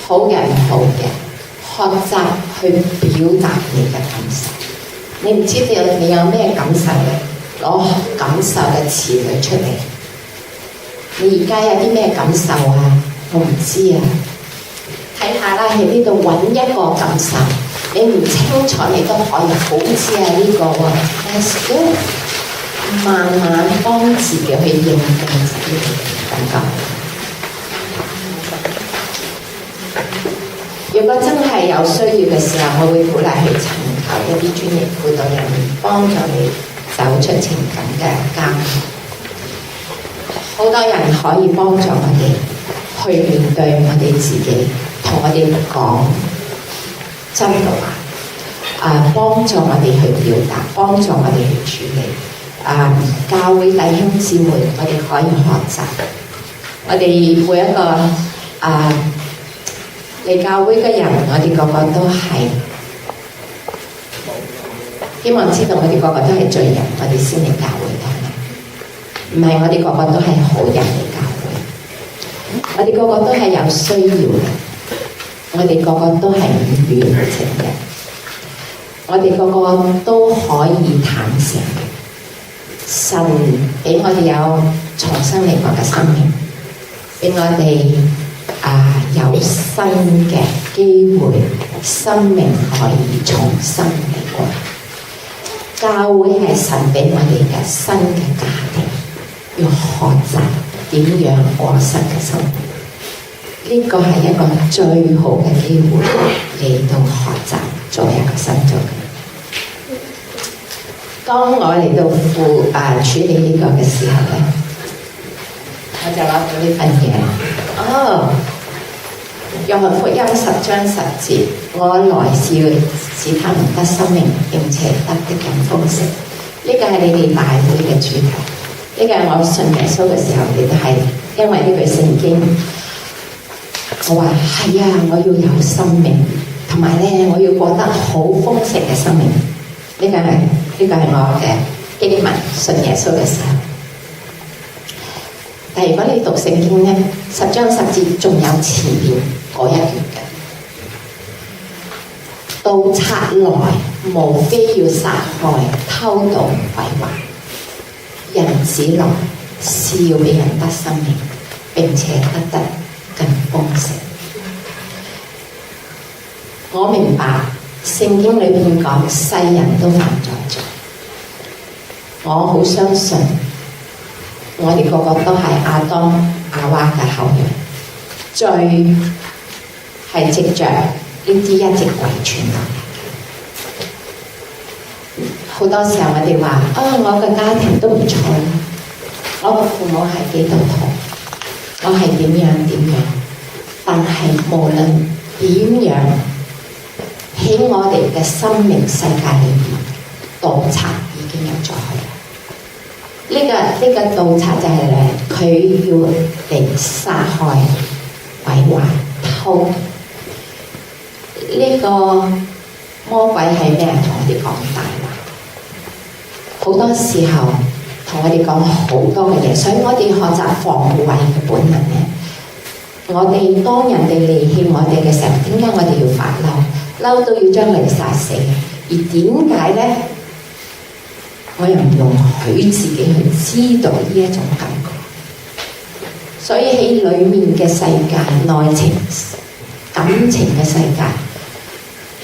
好嘅唔好嘅，學習去表達你嘅感受。你唔知道你有咩感受咧，攞感受嘅詞語出嚟。你而家有啲咩感受啊？我唔知啊。睇下啦，喺呢度揾一個感受。你唔清楚，你都可以好似係呢個喎。That's good。慢慢幫自己去認定自己嘅感覺。如果真係有需要嘅時候，我會鼓勵去尋求一啲專業輔導人員幫助你走出情感嘅監獄。好多人可以幫助我哋去面對我哋自己，同我哋講真嘅話，幫助我哋去表達，幫助我哋去處理。教會弟兄姊妹，我哋可以學習。我哋每一個嚟教會嘅人，我哋個個都係希望知道，我哋個個都係罪人，我哋先嚟教會嘅，唔係我哋個個都係好人嚟教會。我哋個個都係有需要嘅，我哋個個都係唔完整嘅，我哋個個都可以坦誠嘅。神俾我哋有重新嚟過嘅生命，俾我哋有新嘅機會，生命可以重新嚟過。教會係神俾我哋嘅新嘅家庭，要學習點樣過新嘅生活。呢個係一個最好嘅機會嚟到學習做一個新造嘅人。當我嚟到處理呢個嘅時候咧，我就攞到呢份嘢。約翰福音10章10節，我來是要使他們得生命，並且得的更豐盛。呢個係你哋大會嘅主題。呢個係我信耶穌嘅時候，亦都係因為呢句聖經，我話係啊，我要有生命，同埋咧，我要過得好豐盛嘅生命。呢個係我嘅經文，信耶穌嘅時候。但如果你讀聖經咧，10章10節仲有前面嗰一段嘅，盜賊來，無非要殺害、偷盜、毀壞。人子來是要俾人得生命，並且得更豐盛。我明白聖經裏面講世人都犯咗罪，我好相信我哋個個都係亞當亞娃嘅後裔，罪係藉着呢啲一直遺傳落嚟。好多時候我哋話我嘅家庭都唔錯啦，我嘅父母係基督徒，我係點樣，但係無論點樣喺我哋嘅生命世界裏面，盜賊已經入咗去啦。呢個盜賊就係佢要嚟殺害、毀壞、偷。呢個魔鬼係咩？同我哋講大話，好多時候同我哋講好多嘅嘢，所以我哋學習防衛嘅本能咧。我哋當人哋離棄我哋嘅時候，點解我哋要發嬲到要將佢哋殺死？而點解咧？我又唔容許自己去知道呢一種感覺，所以喺裡面嘅世界、內情、感情嘅世界，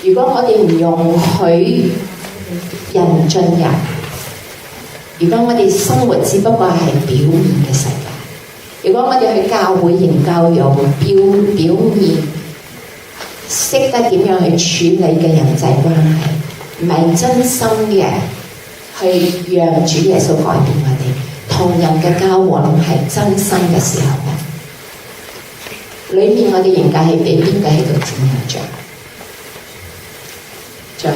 如果我哋唔容許人進入，如果我哋生活只不過係表面嘅世界，如果我哋去教會營教有表面識得點樣去處理嘅人際關係，唔係真心嘅去讓主耶穌改變我哋，同人嘅交往係真心嘅時候咧，裏面我哋營教係俾邊個喺度佔領着？罪，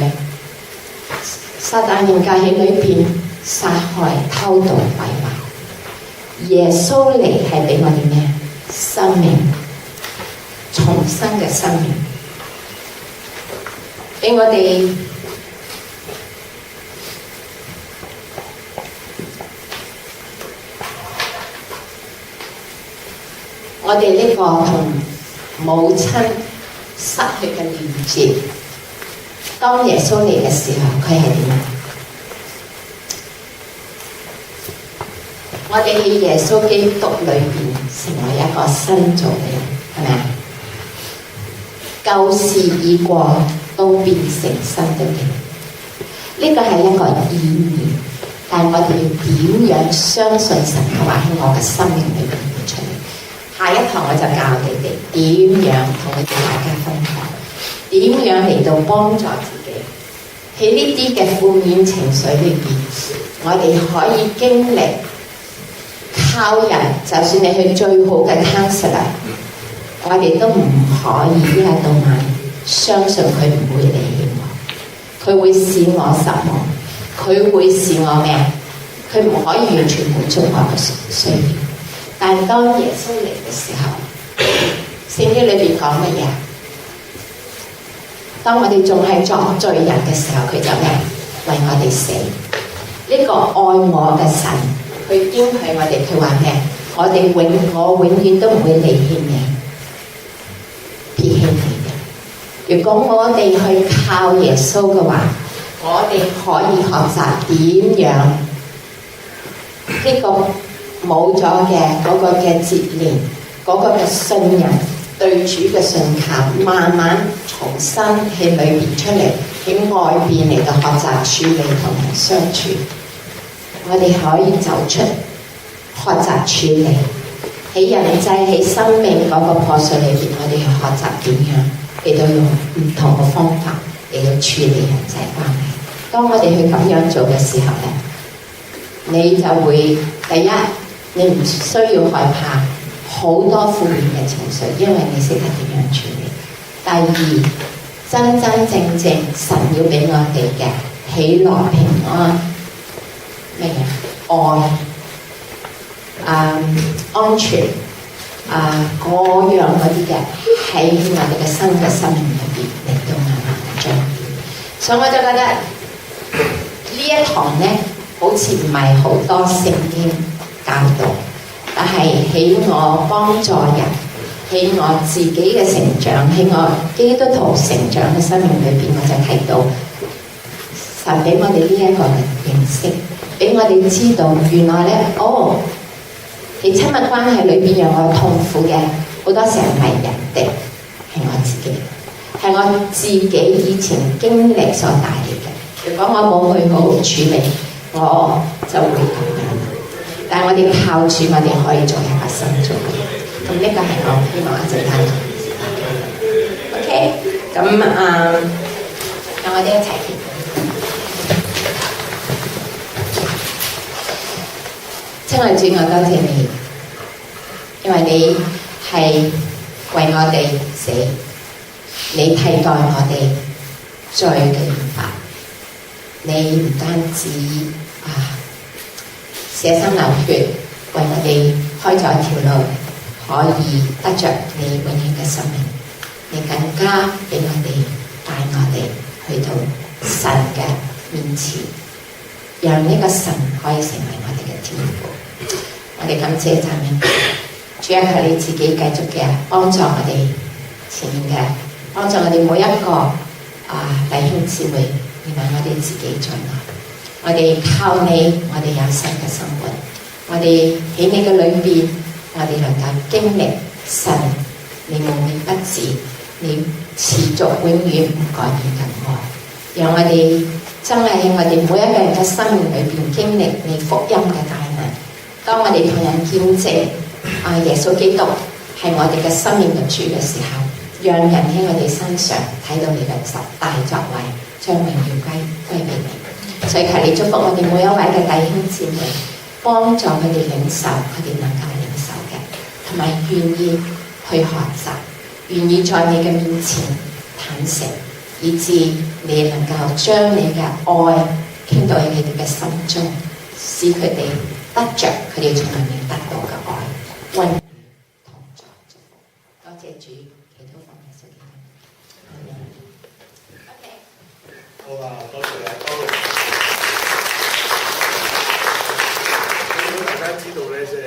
撒旦營教喺裏邊殺害、偷盜、毀壞。耶穌嚟係俾我哋咩？生命，重生嘅生命，俾我哋呢個同母親失去嘅連結。當耶穌嚟嘅時候，佢係點啊？我哋喺耶穌基督裏邊成為一個新造嘅人，係咪啊？舊事已過，都變成新的人。呢個係一個意念，但係我哋要點樣相信神嘅話喺我嘅生命裏邊活出嚟？下一堂我就教你哋點樣同你哋大家分享，點樣嚟到幫助自己喺呢啲嘅負面情緒裏邊，我哋可以經歷靠人，就算你去最好嘅 counselor， 我哋都唔可以一到晚相信佢唔會離棄我，佢會使我失望，佢會使我咩啊？佢唔可以完全滿足我嘅需要。但係當耶穌嚟嘅時候，聖經裏邊講乜嘢？當我哋仲係作罪人嘅時候，佢就咩？為我哋死。呢個愛我嘅神，佢應許我哋，佢話咩？我永遠都唔會離棄你，撇棄你嘅。如果我哋去靠耶穌嘅話，我哋可以學習點樣呢個冇咗嘅嗰個嘅接連，嗰個嘅信任，對主嘅信靠，慢慢重新喺裏邊出嚟，喺外邊嚟到學習處理同人相處。我哋可以走出學習處理喺人際喺生命嗰個破碎裏邊，我哋去學習點樣嚟到用唔同嘅方法嚟到處理人際關係。當我哋去咁樣做嘅時候咧，你就會第一，你唔需要害怕好多負面嘅情緒，因為你識得點樣處理。第二，真真正正神要俾我哋嘅喜樂平安咩嘢愛安全嗰樣嗰啲嘅喺我哋嘅新嘅生命裏邊嚟到慢慢嘅彰顯。所以我就覺得呢一堂咧，好似唔係好多聖經教導，但係喺我幫助人，喺我自己嘅成長，喺我基督徒成長嘅生命裏邊，我就睇到神俾我哋呢一個嘅認識，俾我哋知道原來咧，喺親密關係裏邊讓我痛苦嘅好多時候唔係人哋，係我自己，係我自己以前經歷所帶嚟嘅。如果我冇去好好處理，我就會咁樣。但係我哋靠主，我哋可以做一個新造嘅人。咁呢個係我希望一陣間同你講嘅。OK， 咁讓我哋一齊傾。親愛主，我多謝你，因為你係為我哋死，你替代我哋罪嘅刑罰，你唔單止捨身流血為我哋開咗一條路，可以得着你永遠嘅生命，你更加俾我哋帶我哋去到神嘅面前，讓呢個神可以成為我哋嘅天父。我哋感謝讚美主啊！求你自己繼續嘅幫助我哋前面嘅，幫助我哋每一個弟兄姊妹，連埋我哋自己在內。我哋靠你，我哋有新嘅生活。我哋喺你嘅裏邊，我哋能夠經歷神你無微不至，你持續永遠唔改變嘅愛。讓我哋真係喺我哋每一個人嘅生命裏邊經歷你福音嘅大能。當我哋同人見證耶穌基督係我哋嘅生命嘅主嘅時候，讓人喺我哋身上睇到你嘅大作為，將榮耀歸俾你。所以求你祝福我哋每一位嘅弟兄姊妹，幫助佢哋領受佢哋能夠領受嘅，同埋願意去學習，願意在你嘅面前坦誠，以致你能夠將你嘅愛傾到喺佢哋嘅心中，使佢哋得着佢哋從來未得到嘅愛，溫同在。多謝主，祈禱奉耶穌基督。OK。好啊，多謝啊，多謝。咁大家知道咧，即係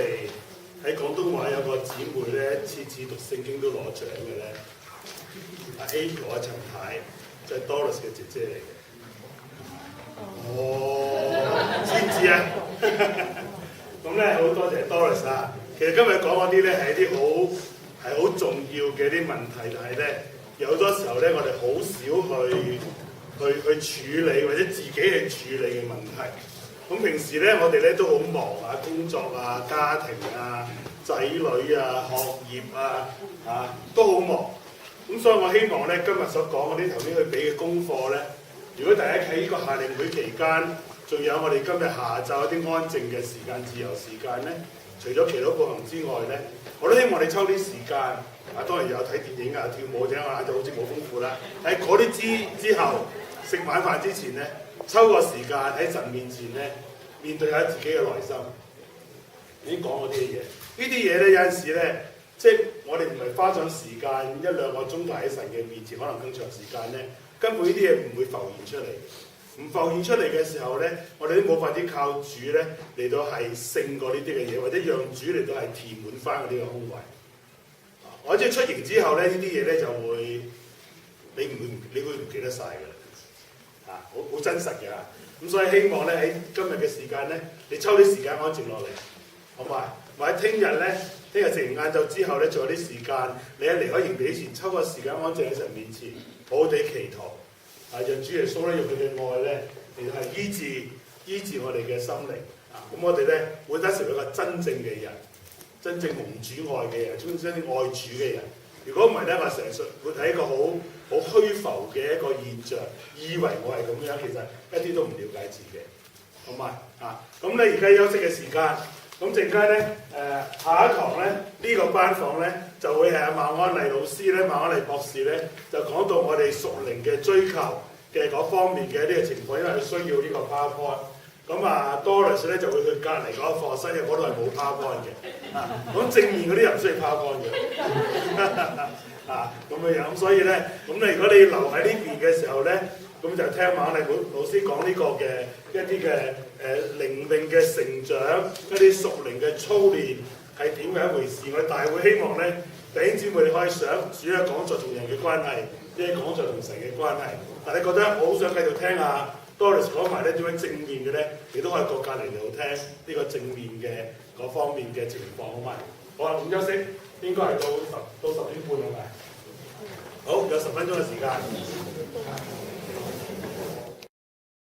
喺廣東話有個姊妹咧，次次讀聖經都攞獎嘅咧，阿 April 阿陳太就係 Doris 嘅姐姐嚟嘅。哦，知唔知啊？咁咧好多謝 Doris 啊！其實今日講嗰啲咧係一啲好重要嘅啲問題，但係咧有好多時候咧我哋好少去處理或者自己去處理嘅問題。咁平時咧我哋咧都好忙啊，工作啊、家庭啊、仔女啊、學業啊都好忙。咁所以我希望咧今日所講嗰啲頭先佢俾嘅功課咧，如果大家喺呢個夏令會期間，仲有我哋今日下晝一啲安靜嘅時間、自由時間咧，除咗祈禱步行之外咧，我都希望你抽啲時間，當然有睇電影啊、跳舞啫，我就好似冇豐富啦。喺嗰啲之後食晚飯之前咧，抽個時間喺神面前咧，面對下自己嘅內心，已經講嗰啲嘢。呢啲嘢咧有陣時咧，即係我哋唔係花上時間1-2個鐘頭喺神嘅面前，可能更長時間咧，根本呢啲嘢唔會浮現出嚟。唔浮現出嚟嘅時候咧，我哋都冇法子靠主咧嚟到係勝過呢啲嘅嘢，或者讓主嚟到係填滿翻嗰啲嘅空位。我即係出營之後咧，呢啲嘢咧就會你會唔記得晒㗎啦，好真實㗎。咁所以希望咧喺今日嘅時間咧，你抽啲時間安靜落嚟，好嘛？或者聽日食完晏晝之後咧，仲有啲時間，你喺離開營地之前抽個時間安靜喺神面前，好好地祈禱。讓主耶穌咧用佢嘅愛咧嚟到係醫治我哋嘅心靈。咁我哋咧會得成為一個真正嘅人，真正蒙主愛嘅人，真正愛主嘅人。如果唔係咧，我成日會睇一個好虛浮嘅一個現象，以為我係咁樣，其實一啲都唔了解自己。好嘛？咁你而家休息嘅時間，咁陣間咧下一堂咧呢個班房咧就會係馬安麗老師咧、馬安麗博士咧就講到我哋屬靈嘅追求嘅嗰方面嘅一啲嘅情況，因為佢需要呢個 PowerPoint。咁Doris 咧就會去隔離嗰個課室，因為嗰度係冇 PowerPoint 嘅。咁正面嗰啲人唔需要 PowerPoint 嘅。咁樣樣，所以咧，咁你如果你留喺呢邊嘅時候咧，咁就聽馬麗老師講呢個嘅一啲嘅靈命嘅成長，一啲屬靈嘅操練係點嘅一回事。我哋大會希望咧，弟兄姊妹你可以想主嘅講座同人嘅關係，即係講座同神嘅關係。但係你覺得我好想繼續聽下 Doris 講埋咧點樣正面嘅咧，你都可以過隔離度聽呢個正面嘅嗰方面嘅情況，好嘛？好啊，咁休息應該係到10點半係咪？好，有10分鐘嘅時間。